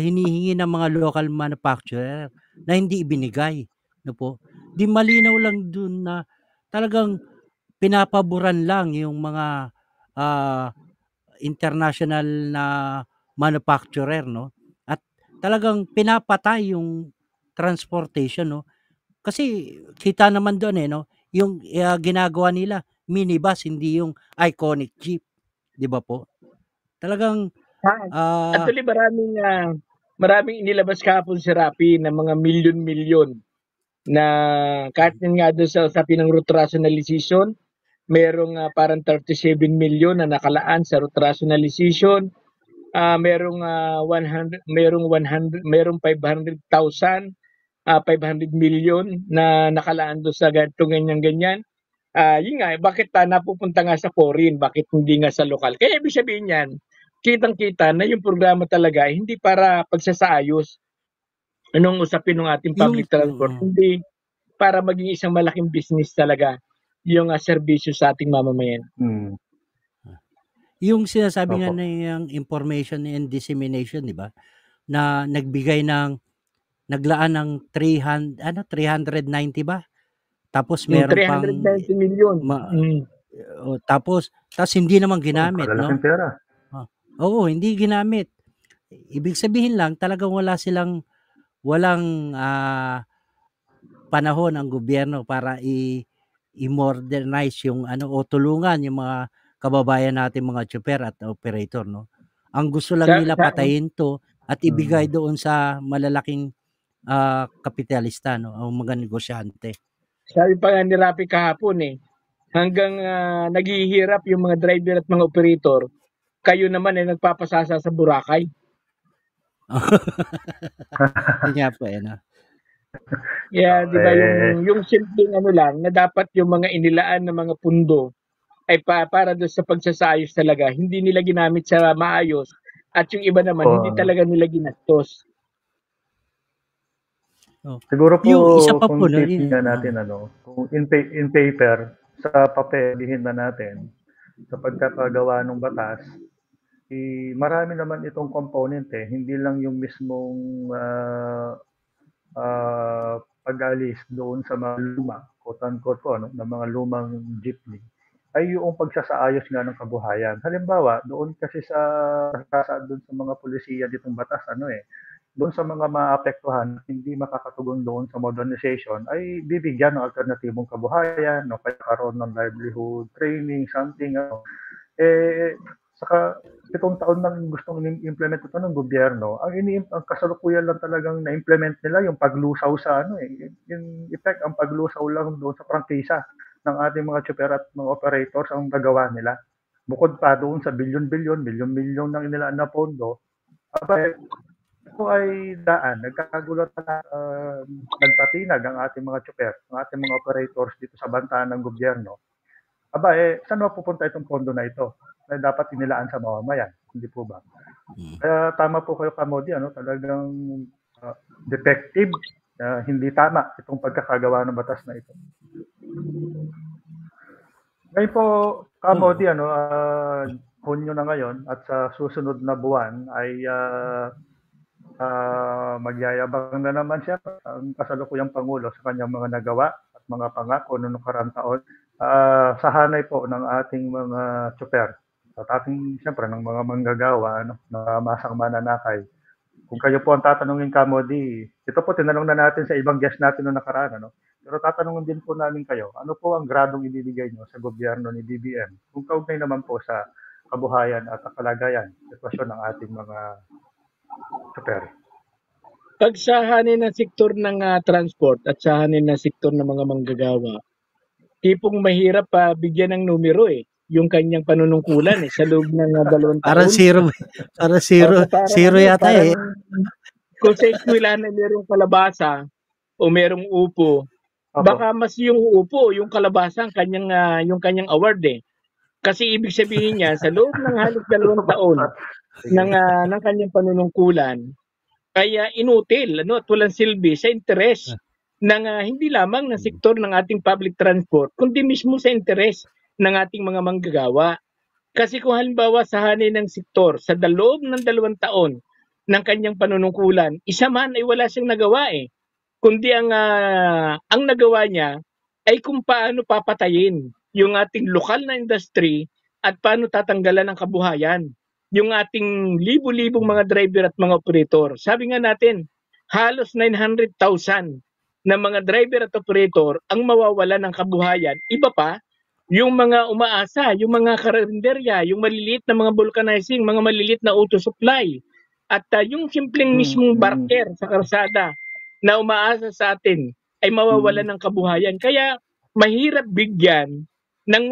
hinihingi ng mga local manufacturer na hindi ibinigay, no po. Di malinaw lang dun na talagang pinapaboran lang yung mga international na manufacturer, no? At talagang pinapatay yung transportation, no? Kasi kita naman doon no, yung ginagawa nila minibus, hindi yung iconic jeep, 'di ba po? Talagang actually maraming inilabas kahapon si Rapi na mga milyon-milyon na kahit nga doon sa usapin ng route rationalization, merong parang 37 million na nakalaan sa route rationalization. Merong 500,000, 500 million na nakalaan doon sa ganyan. Yun nga, bakit napupunta nga sa foreign, bakit hindi nga sa lokal? Kaya ibig sabihin yan, kitang-kita na yung programa talaga hindi para pagsasaayos anong usapin ng ating public transport, hindi para maging isang malaking business talaga yung serbisyo sa ating mamamayan. Yung sinasabi nga ng information and dissemination, di ba? Na naglaan ng 390 ba? Tapos meron 390 million. Tapos hindi naman ginamit, no? Pera. Oo, hindi ginamit. Ibig sabihin lang talagang walang panahon ang gobyerno para i-modernize yung o tulungan yung mga kababayan natin, mga chopper at operator, no? Ang gusto lang nila patayin to at ibigay doon sa malalaking kapitalista, no, ang mga negosyante. Sabi pa nga ni Rapi kahapon hanggang naghihirap yung mga driver at mga operator, kayo naman nagpapasasa sa Boracay. Kaya po no? Yeah, di ba yung simpleng lang na dapat yung mga inilaan na mga pundo ay para doon sa pagsasayos talaga, hindi nila ginamit sa maayos at yung iba naman hindi talaga nila ginastos. Siguro po yung isa pa po titingnan natin kung in paper sa papelihin na natin sa pagkakagawa ng batas, marami naman itong component hindi lang yung mismong pag-alis doon sa mga luma, quote-unquote po, ng mga lumang jeepney, ay yung pagsasaayos nga ng kabuhayan. Halimbawa, doon kasi doon sa mga pulisiya ditong batas, doon sa mga maapektuhan, hindi makakatugon doon sa modernization, ay bibigyan ng alternatibong kabuhayan, kakaroon ng livelihood, training, something, saka 7 taon nang gustong implement ito ng gobyerno, ang kasalukuyan lang talagang na-implement nila yung paglusaw sa yung effect, ang paglusaw lang doon sa prangkisa ng ating mga chopper at mga operators ang nagawa nila. Bukod pa doon sa milyon-milyon ng inilaan na pondo, ito ay nagkagulat na nagpatinag ang ating mga chopper, ang ating mga operators dito sa bantaan ng gobyerno. Saan mapupunta itong pondo na ito? Na dapat inilaan sa mamamayan, hindi po ba? Kaya tama po kayo, Kamodi, talagang defective, hindi tama itong pagkakagawa ng batas na ito. Ngayon po, Kamodi, Hunyo na ngayon at sa susunod na buwan ay magyayabang na naman siya ang kasalukuyang Pangulo sa kanyang mga nagawa at mga pangako noong nakaraang taon sa hanay po ng ating mga chopper at ating, siyempre, ng mga manggagawa na masang mananakay kung kayo po ang tatanungin kamo ito po tinanong na natin sa ibang guest natin noong nakaraan, ano? Pero tatanungin din po namin kayo, ano po ang gradong ibibigay nyo sa gobyerno ni BBM kung kaugnay naman po sa kabuhayan at kalagayan, sitwasyon ng ating mga super. Pagsahanin ng sektor ng transport at sahanin ng sektor ng mga manggagawa, tipong mahirap bigyan ng numero yung kanyang panunungkulan sa loob ng 2 taon. Parang zero. Parang zero yata Kung sa eskwelahan na merong kalabasa o merong upo, baka mas yung upo, yung kalabasa yung kanyang award Kasi ibig sabihin niya sa loob ng halos 2 taon ng kanyang panunungkulan, kaya inutil at walang silbi sa interes ng hindi lamang ng sektor ng ating public transport, kundi mismo sa interes ng ating mga manggagawa. Kasi kung halimbawa sahanin ng sektor sa loob ng 2 taon ng kanyang panunungkulan, isa man ay wala siyang nagawa kundi ang nagawa niya ay kung paano papatayin yung ating lokal na industry at paano tatanggalan ng kabuhayan yung ating libo-libong mga driver at mga operator. Sabi nga natin, halos 900,000 na mga driver at operator ang mawawala ng kabuhayan. Iba pa, yung mga umaasa, yung mga karinderya, yung maliliit na mga vulcanizing, mga maliliit na auto supply, at yung simpleng mismong barker sa karsada na umaasa sa atin ay mawawala ng kabuhayan. Kaya mahirap bigyan ng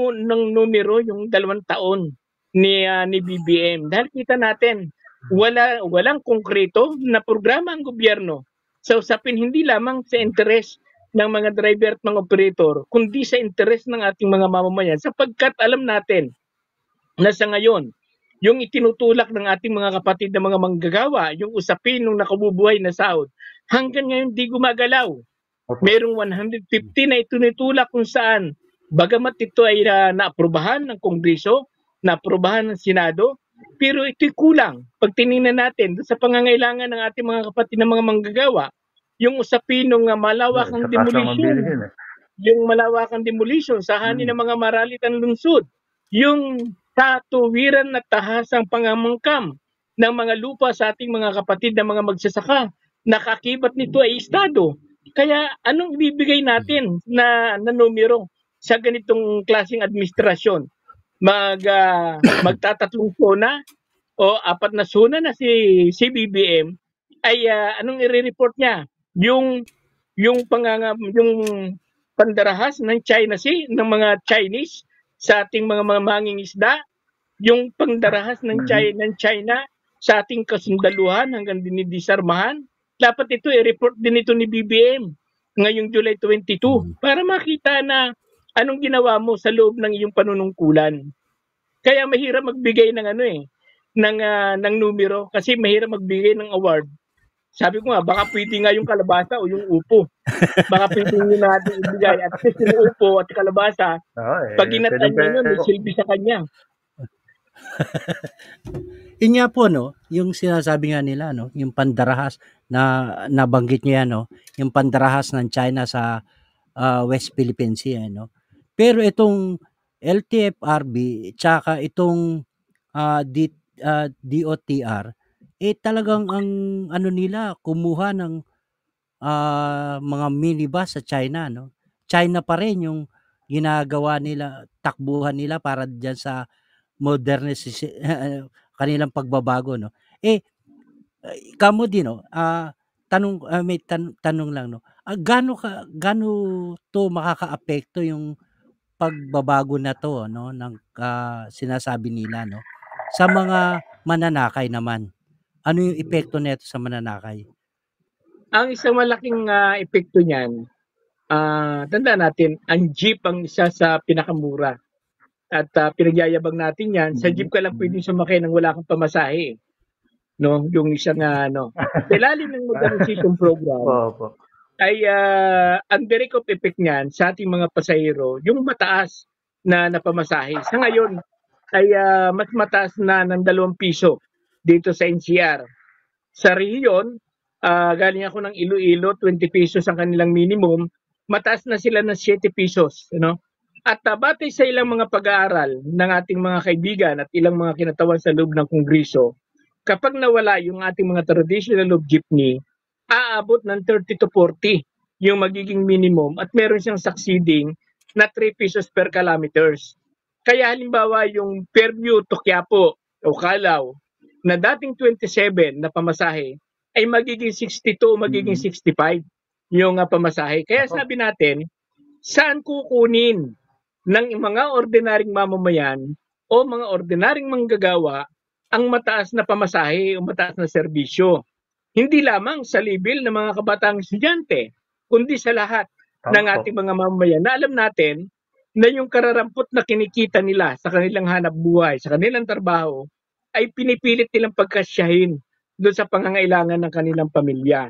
numero yung 2 taon ni BBM. Dahil kita natin, walang konkreto na programa ang gobyerno sa usapin hindi lamang sa interes ng mga driver at mga operator, kundi sa interes ng ating mga mamamayan. Sapagkat alam natin na sa ngayon, yung itinutulak ng ating mga kapatid na mga manggagawa, yung usapin ng nakabubuhay na sahod, hanggang ngayon di gumagalaw. Merong 150 na itinutulak kung saan, bagamat ito ay naaprubahan ng Kongreso, naaprubahan ng Senado, pero ito'y kulang. Pag tinignan natin sa pangangailangan ng ating mga kapatid na mga manggagawa, yung usapin ng malawakang demolition, yung malawakang demolition sa hanin ng mga maralitan lungsod, yung tatuwiran at tahasang pangamangkam ng mga lupa sa ating mga kapatid na mga magsasaka, nakakibat nito ay estado. Kaya anong ibibigay natin na numero sa ganitong klaseng administrasyon? Magtatatlong sona o 4 na sona na si BBM ay anong i-report niya? Yung pandarahas ng China Sea ng mga Chinese sa ating mga mangingisda, yung pandarahas ng China sa ating kasundaluhan hanggang dinidisarmahan, dapat ito i-report din ito ni BBM ngayong July 22 para makita na anong ginawa mo sa loob ng iyong panunungkulan. Kaya mahirap magbigay ng ng numero kasi mahirap magbigay ng award. Sabi ko nga, baka pwede nga yung kalabasa o yung upo. Baka pwede nyo natin ibigay. At kasi yung upo at kalabasa, pag inatan nyo may silbi sa kanya. Yun nga po, yung sinasabi nga nila, yung pandarahas na nabanggit nyo yan, yung pandarahas ng China sa West Philippine Sea, Pero itong LTFRB, tsaka itong DOTR, talagang ang nila, kumuha ng mga minibus sa China, China pa rin yung ginagawa nila, takbuhan nila para diyan sa modernization, kanilang pagbabago, kamo din, may tanong lang, gaano to makakaapekto yung pagbabago na to, ng sinasabi nila, sa mga mananakay naman? Ano yung epekto nito sa mananakay? Ang isang malaking epekto niyan, tandaan natin, ang jeep ang isa sa pinakamura. At pinagyayabang natin yan, sa jeep ka lang pwedeng sumakay nang wala kang pamasahe. Yung isang sa ilalim ng modernization program, ay ang direct of effect niyan sa ating mga pasahero, yung mataas na pamasahe. Sa ngayon, ay mas mataas na ng 2 piso dito sa NCR. Sa rehiyon, galing ako ng Iloilo, 20 pesos ang kanilang minimum, mataas na sila ng 7 pesos. At batay sa ilang mga pag-aaral ng ating mga kaibigan at ilang mga kinatawan sa loob ng Kongreso, kapag nawala yung ating mga traditional of jeepney, aabot ng 30 to 40 yung magiging minimum at meron siyang succeeding na 3 pesos per kilometers. Kaya halimbawa yung Fairview to Quiapo o Calao na dating 27 na pamasahe ay magiging 62 o magiging 65 yung pamasahe. Kaya sabi natin, saan kukunin ng mga ordinaryong mamamayan o mga ordinaryong manggagawa ang mataas na pamasahe o mataas na serbisyo? Hindi lamang sa level ng mga kabataang estudyante, kundi sa lahat ng ating mga mamamayan na alam natin na yung kararampot na kinikita nila sa kanilang hanap buhay, sa kanilang trabaho, ay pinipilit nilang pagkasyahin doon sa pangangailangan ng kanilang pamilya.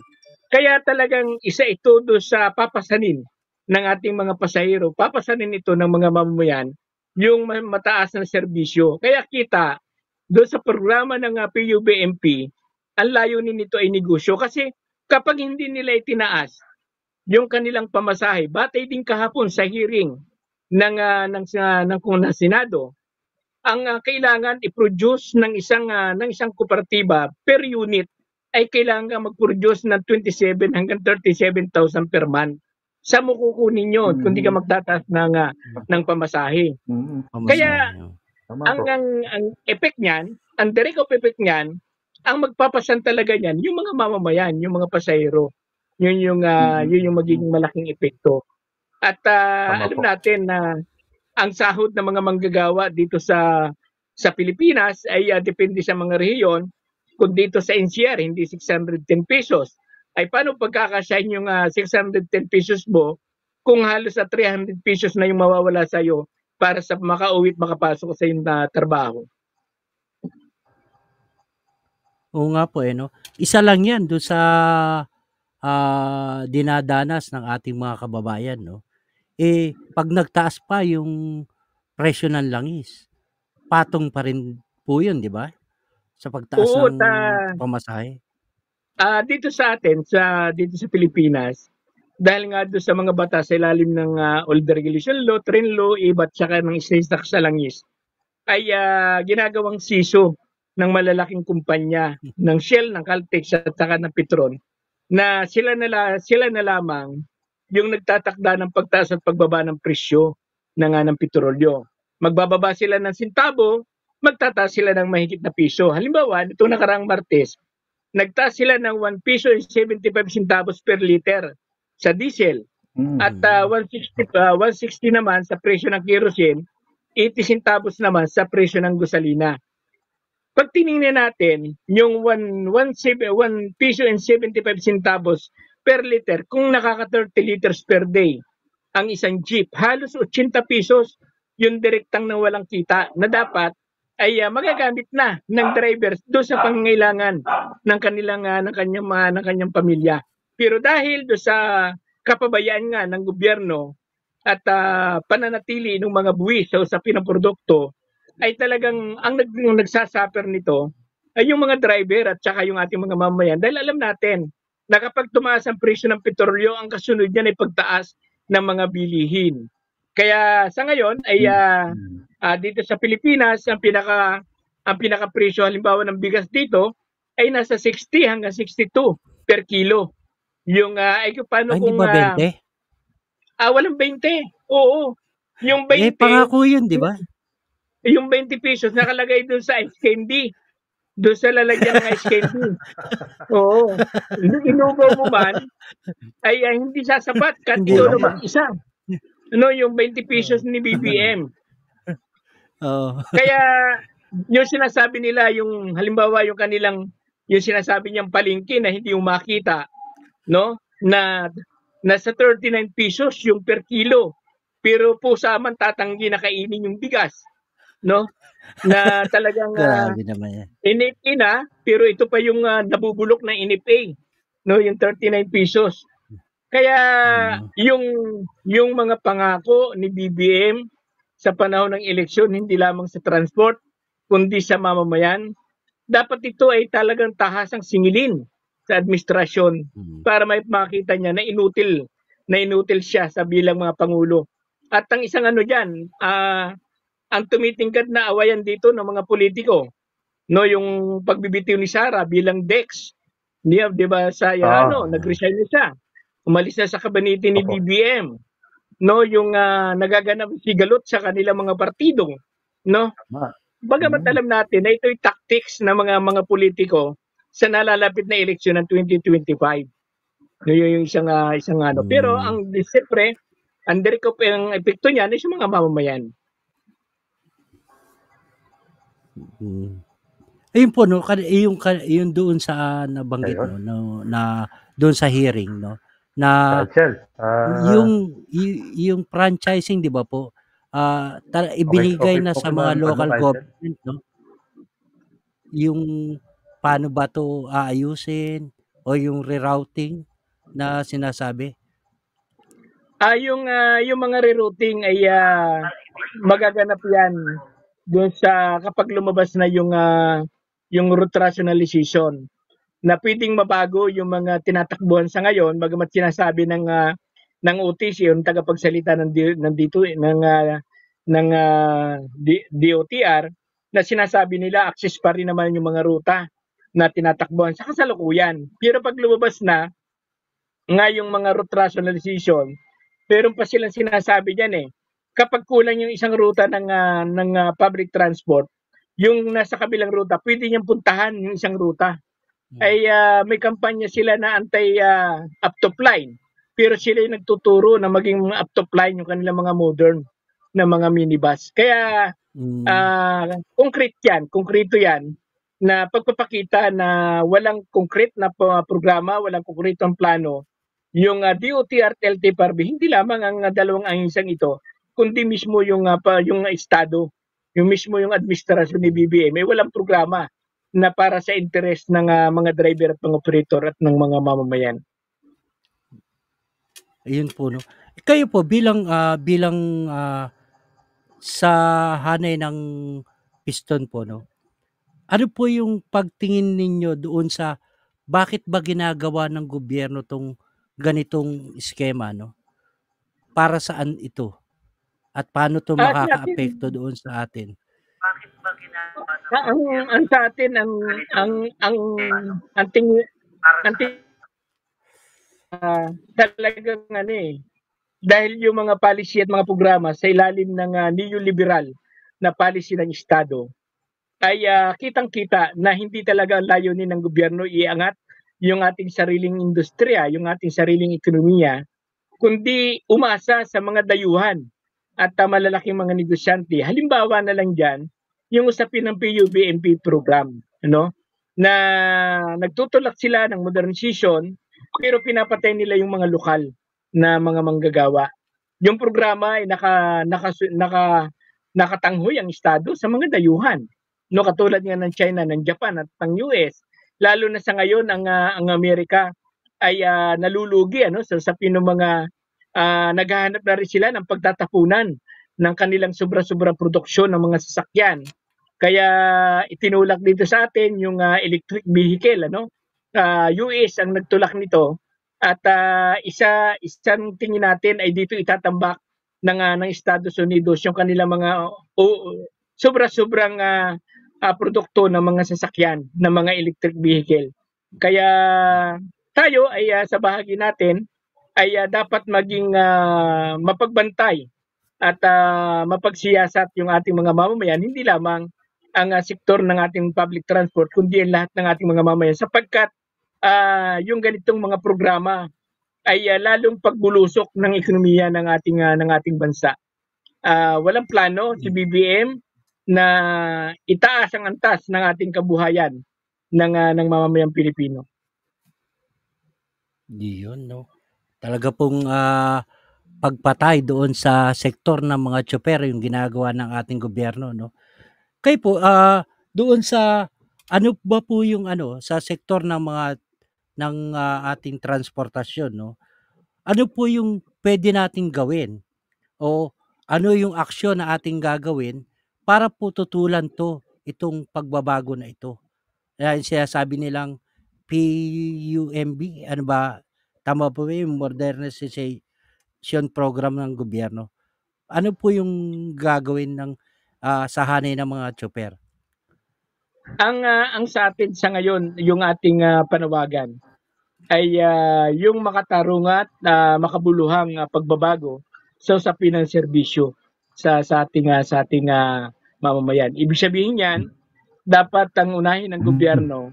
Kaya talagang isa ito doon sa papasanin ng ating mga pasahero, papasanin ito ng mga mamamayan yung mataas na serbisyo. Kaya kita, doon sa programa ng PUBMP, ang layunin nito ay negosyo. Kasi kapag hindi nila itinaas yung kanilang pamasahe, batay din kahapon sa hearing ng Senado, ang kailangan i-produce ng isang kooperatiba per unit ay kailangan mag-produce ng 27 hanggang 37,000 per month. Saan mo kukunin yun kung di ka magtataas ng pamasahe? Kaya ang effect niyan, ang direct of effect niyan, ang magpapasan talaga niyan yung mga mamamayan, yung mga pasahero. Yun yung magiging malaking epekto. At alam natin na ang sahod ng mga manggagawa dito sa Pilipinas ay depende sa mga rehiyon. Kung dito sa NCR hindi 610 pesos, ay paano pagkakasyahin yung 610 pesos mo kung halos 300 pesos na yung mawawala sa iyo para sa makauwi at makapasok sa iyong trabaho? Oo nga po no. Isa lang 'yan do sa dinadanas ng ating mga kababayan, no. Pag nagtaas pa yung presyo ng langis, patong pa rin po 'yun, 'di ba? Sa pagtaas ng pamasahe. Dito sa atin, dito sa Pilipinas, dahil nga doon sa mga batas sa ilalim ng Old Regulation Law, Train Law, iba't saka ng sales tax sa langis, ay ginagawang siso ng malalaking kumpanya ng Shell, ng Caltex at saka ng Petron na sila na lamang yung nagtatakda ng pagtaas at pagbaba ng presyo ng petrolyo. Magbababa sila ng sintabo, magtataas sila ng mahigit na piso. Halimbawa, nitong nakaraang Martes, nagtaas sila ng 1 piso and 75 centavos per liter sa diesel. At 160 naman sa presyo ng kerosene, 80 centavos naman sa presyo ng gasolina. Pag tinignan natin yung 1 piso and 75 centavos per liter, kung nakaka 30 liters per day ang isang jeep, halos 80 pesos yung direktang na walang kita na dapat ay magagamit na ng drivers doon sa pangangailangan ng kanyang pamilya. Pero dahil doon sa kapabayaan nga ng gobyerno at pananatili ng mga buwis sa usapin ng produkto, ay talagang ang nagsasuffer nito ay yung mga driver at saka yung ating mga mamamayan. Dahil alam natin na kapag tumaas ang presyo ng petrolyo, ang kasunod niyan ay pagtaas ng mga bilihin. Kaya sa ngayon ay dito sa Pilipinas, ang pinaka presyo halimbawa ng bigas dito ay nasa 60 hanggang 62 per kilo. Yung ay paano kung hindi ba 20? Walang 20. Oo. Yung 20 pangako yun, di ba? Yung 20 pesos nakalagay doon sa ice candy. Doon sa lalagyan ng ice candy. Oo. Inubaw mo man, ay hindi sasapat kahit ito naman isa. Yung 20 pesos ni BBM. Kaya yung sinasabi nila, yung halimbawa yung sinasabi niyang palengke na hindi yung makita, no? Na nasa 39 pesos yung per kilo. Pero po sa aman tatanggi na kainin yung bigas, no? Na talagang NFA na, pero ito pa yung nabubulok na NFA, no? Yung 39 pesos. Kaya yung mga pangako ni BBM sa panahon ng eleksyon, hindi lamang sa transport, kundi sa mamamayan, dapat ito ay talagang tahasang singilin sa administrasyon para may makita niya na inutil siya sa bilang mga pangulo. At ang isang diyan, ang tumitingkad na awayan dito ng mga politiko no, yung pagbibitiw ni Sara bilang Dex. 'Di ba sa nag-resign na siya. Umalis na sa kabinete ni Opo. BBM. No, yung nagaganap sigalot sa kanilang mga partido, no? Bagamat alam natin na ito'y tactics ng mga politiko sa nalalapit na eleksyon ng 2025. No, yung isang ano. Pero ang siyempre, ang epekto niyan ay sa mga mamamayan. Ayun po no, yung doon sa nabanggit Ayun. no, na doon sa hearing no, na Rachel, yung franchising 'di ba po? Ibinigay okay na po sa kay mga Ma'am local Rachel. government no. Yung paano ba 'to aayusin o yung rerouting na sinasabi? Yung mga rerouting ay magaganap 'yan doon sa kapag lumabas na yung route rationalization na pwedeng mabago yung mga tinatakbuhan sa ngayon bagamat sinasabi ng OTC yung tagapagsalita ng dito ng DOTR na sinasabi nila access pa rin naman yung mga ruta na tinatakbuhan sa kasalukuyan. Pero pag lumabas na nga yung mga route rationalization, meron pa silang sinasabi diyan kapag kulang yung isang ruta ng public transport, yung nasa kabilang ruta, pwede niyang puntahan yung isang ruta. Ay may kampanya sila na anti up-top line. Pero sila yung nagtuturo na maging up-top line yung kanilang mga modern na mga minibus. Kaya konkreto yan na pagpapakita na walang concrete na programa, walang konkretong plano yung DOTR at LTFRB, hindi lamang ang dalawang ahinsang ito, kundi mismo yung estado, yung mismo yung administrasyon ni BBM, may walang programa na para sa interes ng mga driver at mga operator at ng mga mamamayan. Ayun po no. Kayo po bilang sa hanay ng piston po no. Ano po yung pagtingin ninyo doon sa bakit ba ginagawa ng gobyerno tong ganitong eskema no? Para saan ito? At paano to makakaapekto doon sa atin? Bakit ba ginagawa ng ang sa atin talagang dahil yung mga policy at mga programa sa ilalim ng neoliberal na policy ng Estado ay kitang-kita na hindi talaga ang layunin ng gobyerno iangat yung ating sariling industriya, yung ating sariling ekonomiya, kundi umasa sa mga dayuhan at malalaking mga negosyante. Halimbawa na lang diyan, yung usapin ng PUBMP program, na nagtutulak sila ng modernization pero pinapatay nila yung mga lokal na mga manggagawa. Yung programa ay nakatanghoy ang Estado sa mga dayuhan. No, katulad nga ng China, ng Japan at ng US. Lalo na sa ngayon ang Amerika ay nalulugi sa usapin ng mga naghahanap na rin sila ng pagtatapunan ng kanilang sobra-sobra produksyon ng mga sasakyan. Kaya itinulak dito sa atin yung electric vehicle, US ang nagtulak nito at isang tingin natin ay dito itatambak ng Estados Unidos yung kanilang mga sobra-sobrang produkto ng mga sasakyan, ng mga electric vehicle. Kaya tayo ay sa bahagi natin ay dapat maging mapagbantay at mapagsiyasat yung ating mga mamamayan, hindi lamang ang sektor ng ating public transport, kundi ang lahat ng ating mga mamamayan sapagkat yung ganitong mga programa ay lalong pagbulusok ng ekonomiya ng ating bansa. Walang plano si BBM na itaas ang antas ng ating kabuhayan ng mamamayang Pilipino. Yun, no? Talaga pong pagpatay doon sa sektor ng mga tsoper yung ginagawa ng ating gobyerno, no? Kayo po, doon sa ano ba po yung sa sektor ng ating transportasyon, no? Ano po yung pwede nating gawin? O ano yung aksyon na ating gagawin para po tutulan itong pagbabago na ito? Sinasabi nilang PUMB, ano ba? Tama po ba yung modernization program ng gobyerno? Ano po yung gagawin ng sa hanay ng mga tsoper? Ang sa atin sa ngayon, yung ating panawagan ay yung makatarungan at makabuluhang pagbabago sa usapin ng serbisyo sa ating mamamayan. Ibig sabihin niyan, dapat ang unahin ng gobyerno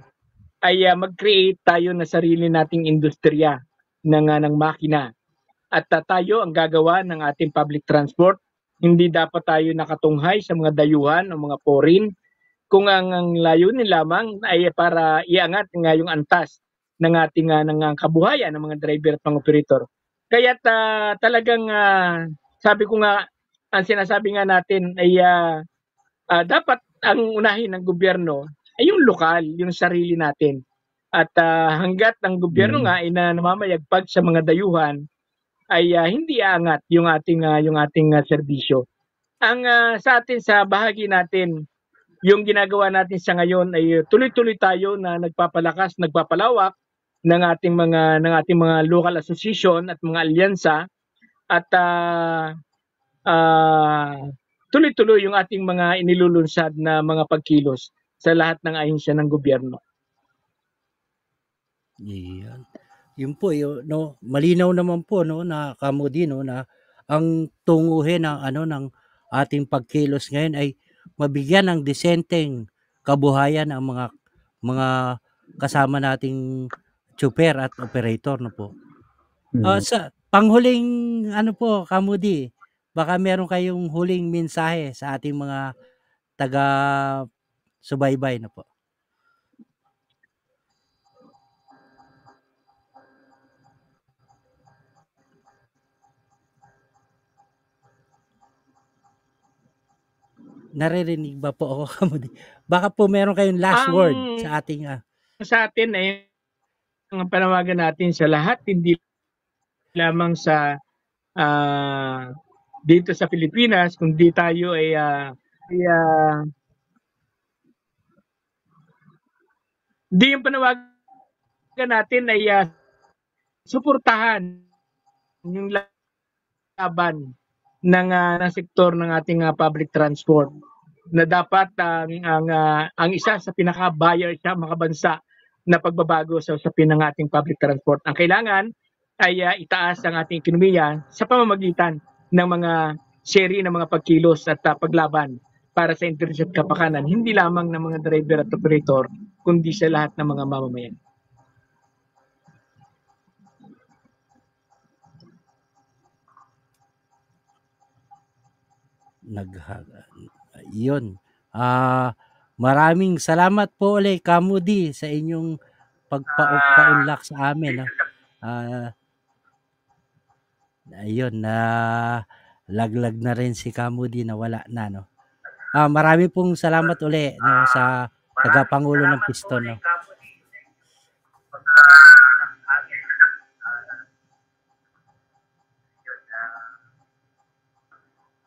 ay mag-create tayo ng sarili nating industriya ng makina at tayo ang gagawa ng ating public transport. Hindi dapat tayo nakatunghay sa mga dayuhan o mga foreign kung ang layunin lamang ay para iangat nga yung antas ng ating ng kabuhayan ng mga driver at mga operator. Kaya talagang sabi ko nga, ang sinasabi nga natin ay dapat ang unahin ng gobyerno ay yung lokal, yung sarili natin. At hanggat ang gobyerno nga ay namamayagpag sa mga dayuhan, ay hindi aangat yung ating serbisyo. Ang sa atin sa bahagi natin, yung ginagawa natin sa ngayon ay tuloy-tuloy tayo na nagpapalakas, nagpapalawak ng ating mga local association at mga alyansa at tuloy-tuloy yung ating mga inilulunsad na mga pagkilos sa lahat ng ahensya ng gobyerno. Iyan. Yun po, no, malinaw naman po no na kamudi no na ang tunguhin ng ating pagkilos ngayon ay mabigyan ng disenteng kabuhayan ang mga kasama nating tsuper at operator no po. Sa panghuling po kamudi, baka meron kayong huling mensahe sa ating mga taga subaybay na po. Naririnig ba po ako kamudi? Baka po meron kayong last word sa ating sa atin ay ang panawagan natin sa lahat, hindi lamang sa dito sa Pilipinas, kundi tayo ay di yung panawagan natin ay suportahan yung laban ng sektor ng ating public transport na dapat ang isa sa pinaka-buyer siya makabansa na pagbabago sa usapin ng ating public transport. Ang kailangan ay itaas ang ating ekonomiya sa pamamagitan ng mga seri ng mga pagkilos at paglaban para sa interes at kapakanan, hindi lamang ng mga driver at operator, kundi sa lahat ng mga mamamayan. Yun. Maraming salamat po ulit kamudi sa inyong pagpaunlak sa amin. Ayun na laglag na rin si kamudi na wala na no. Marami pong salamat ulit no sa tagapangulo ng Piston no.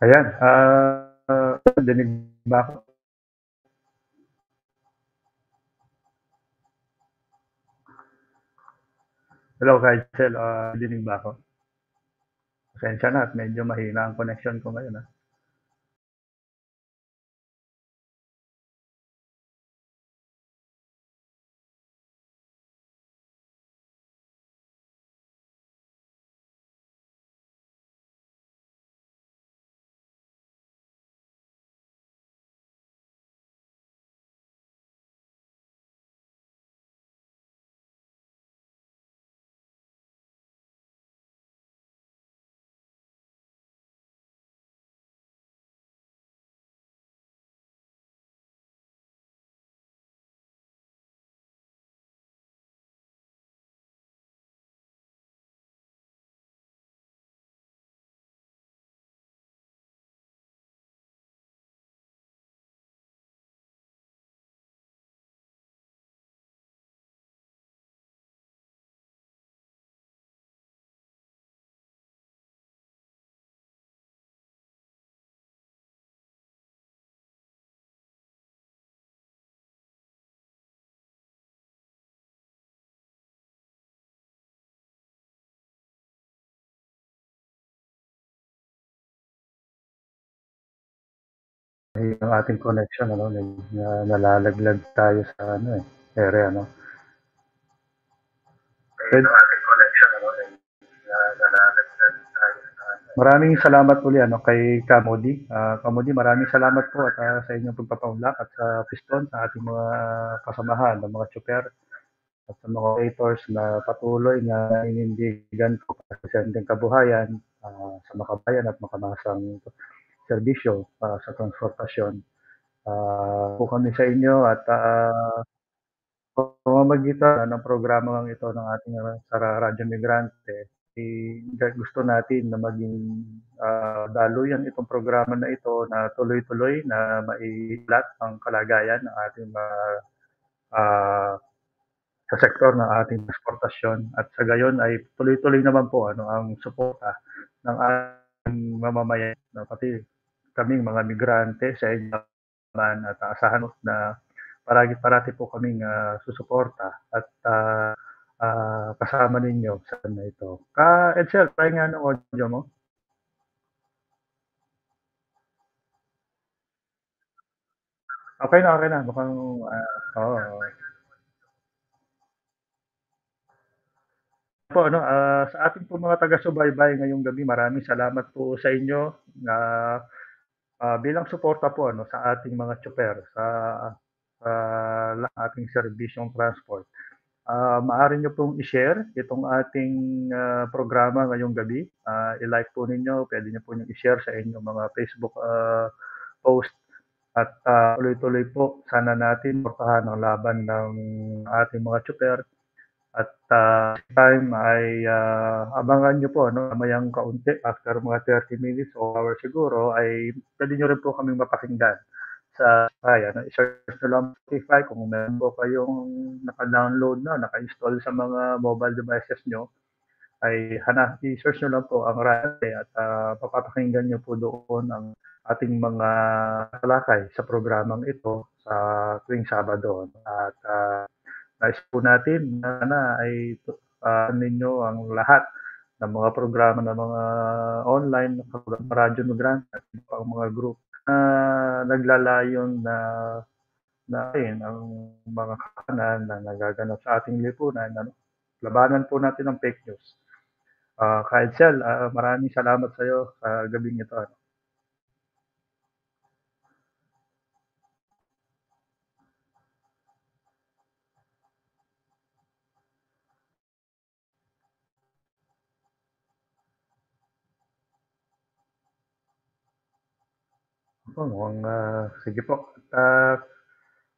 Ayan, dinig ba ako? Hello, Kaichel, dinig ba ako? Pasensya na at medyo mahina ang connection ko ngayon. Yung ating connection, nalalaglag tayo sa area, no? Yung ating connection, nalalaglag tayo sa Maraming salamat uli kay Kamodi. Kamodi, maraming salamat po at sa inyong pagpapaunlak at sa piston sa ating mga kasamahan, ng mga tsuper at sa mga operators na patuloy na naninindigan ko sa presenteng kabuhayan sa makabayan at makamasang serbisyo sa transportasyon. Po kami sa inyo at pamamagitan ng programang ito ng ating sa Radyo Migrante, gusto natin na maging daluyan itong programa na ito na tuloy-tuloy na mailat ang kalagayan ng ating uh, sa sektor ng ating transportasyon at sa gayon ay tuloy-tuloy naman po ang suporta ng ating mamamayan na pati kaming mga migrante sa inyo naman at asahan na parati po kaming susuporta at kasama ninyo sa na ito. Edsel, try nga ng audio mo. Okay na. Mukhang, po, sa ating po mga taga-subaybay ngayong gabi, maraming salamat po sa inyo na bilang suporta po sa ating mga tsuper sa ating serbisyong transport. Maaari nyo pong i-share itong ating programa ngayong gabi. I-like po ninyo, pwede nyo po i-share sa inyong mga Facebook post at tuloy-tuloy po sana natin portahan ang laban ng ating mga tsuper at time ay abangan nyo po mayang kaunti after mga 30 minutes o hour siguro ay pwede nyo rin po kaming mapakinggan sa Spotify. I-search nyo lang Spotify kung meron po kayong naka-download naka-install sa mga mobile devices nyo ay i-search nyo lang po ang Rante at papapakinggan nyo po doon ang ating mga talakay sa programang ito sa tuwing Sabado. At nais po natin na ay ninyo ang lahat ng mga programa ng mga online, radyo migrante at pang mga group na naglalayon ang mga kakanan na nagaganap sa ating lipunan. Labanan po natin ang fake news. Kaedsel, maraming salamat sa iyo sa gabing ito. Mukhang, sige po.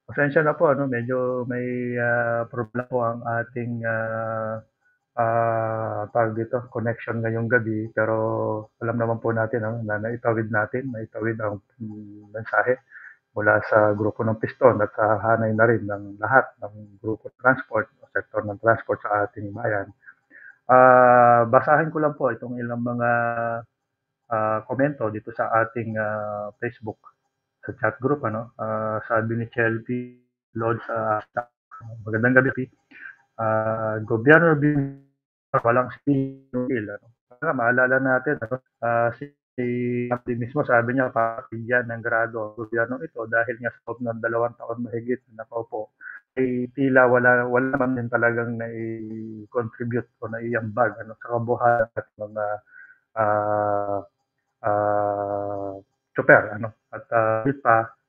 Pasensya na po, medyo may problema po ang ating tawag dito, connection ngayong gabi. Pero alam naman po natin na naitawid ang mensahe mula sa grupo ng Piston at sa hanay na rin ng lahat ng grupo ng transport, sektor ng transport sa ating bayan. Basahin ko lang po itong ilang mga komento dito sa ating Facebook sa chat group. Sabi ni Chelsea Lord sa magandang gabi. Gobyerno walang sinil. Maalala natin, si mismo sabi niya patigyan ng grado ang gobyerno ito dahil nga sa loob ng 2 taon mahigit na nakaupo ay tila wala man din talagang nai-contribute o naiambag sa kabuhayan at mga tsuper. At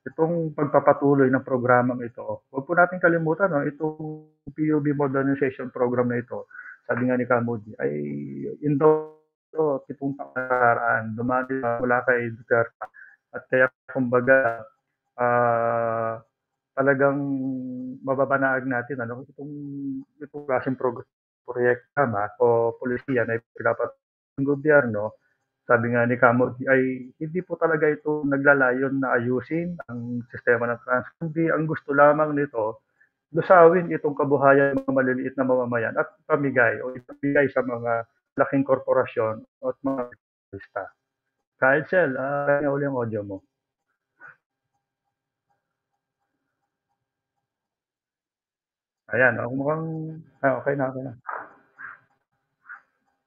itong pagpapatuloy ng programang ito, huwag po natin kalimutan itong PUB modernization program na ito. Sabi nga ni Kamudi ay itong taon dumami mula kay Duterte at kaya kumbaga talagang mababanaag natin itong klaseng proyekto o polisiya na pinapat ng gobyerno. Sabi nga ni Kamo ay hindi po talaga ito naglalayon na ayusin ang sistema ng transport. Hindi, ang gusto lamang nito lusawin itong kabuhayan ng mga maliliit na mamamayan at ipamigay sa mga laking korporasyon at mga artista. Kahit Sel, uli ang audio mo. Ayan, mukhang okay na.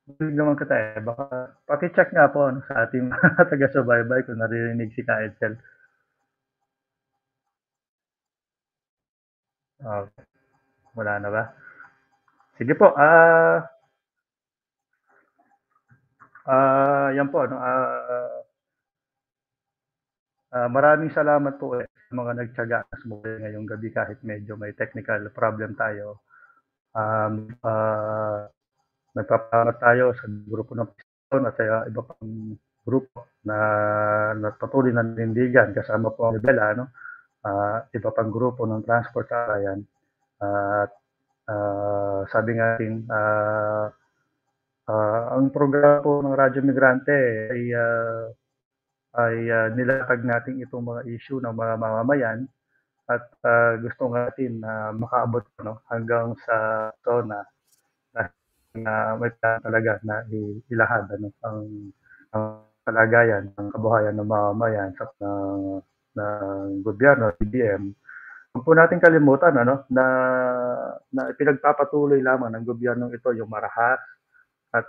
Hindi naman kita baka paki-check nga po sa ating taga-subaybay kung naririnig si Kaedsel. Wala na ba? Sige po. Yan po. Maraming salamat po sa mga nagtiyaga na sumuli ngayong gabi kahit medyo may technical problem tayo. Nagpapalamat tayo sa grupo ng Piston at sa iba pang grupo na patuloy na nanindigan kasama po ang Libela, iba pang grupo ng Transport Alliance. At sabi nga rin, ang programa po ng Radyo Migrante ay nilatag natin itong mga issue ng mga mamamayan at gusto natin na makaabot hanggang sa zona na may plan talaga na ilahad ang kalagayan ng kabuhayan ng mamamayan sa ng gobyerno, BBM. Huwag po natin kalimutan na pinagpapatuloy lamang ng gobyernong ito yung marahas at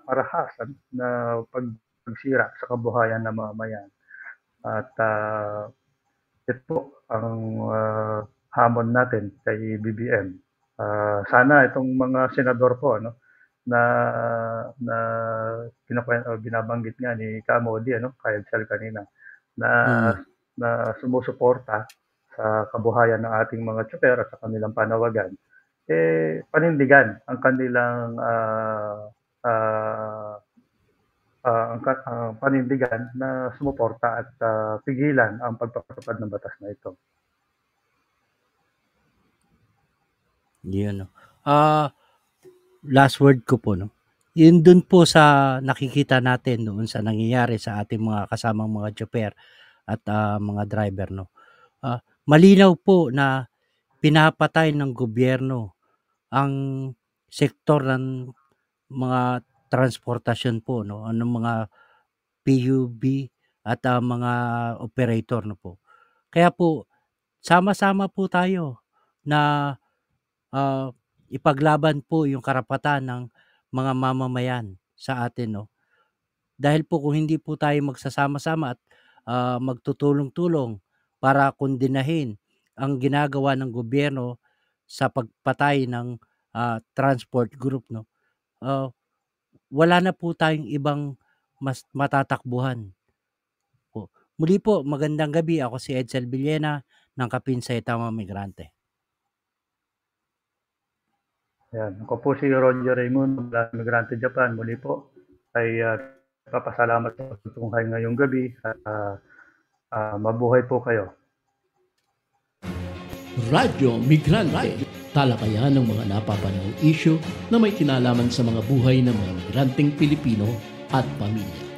marahas na pagsira sa kabuhayan ng mamamayan. At ito ang hamon natin kay BBM. Sana itong mga senador po na binabanggit nga ni Kamodi kay Edsel kanina na sumusuporta sa kabuhayan ng ating mga tsuper at sa kanilang panawagan, panindigan ang kanilang panindigan na sumuporta at pigilan ang pagpapatupad ng batas na ito. Yun. Last word ko po, yun dun po sa nakikita natin doon sa nangyayari sa ating mga kasamang mga tsuper at mga driver, malinaw po na pinapatay ng gobyerno ang sektor ng mga transportasyon po, anong mga PUB at mga operator po. Kaya po sama-sama po tayo na ipaglaban po yung karapatan ng mga mamamayan sa atin, Dahil po kung hindi po tayo magsasama-sama at magtutulong-tulong para kondinahin ang ginagawa ng gobyerno sa pagpatay ng transport group, wala na po tayong ibang mas matatakbuhan. Muli po, magandang gabi. Ako si Edsel Villena ng Kapinsay Tama Migrante. Yan. Ako po si Roger Raymond mula Migrante Japan. Muli po ay papasalamat sa pagtunghay ngayong gabi at mabuhay po kayo. Radyo Migrante, talakayan ng mga napapanahong issue na may kinalaman sa mga buhay ng mga migranteng Pilipino at pamilya.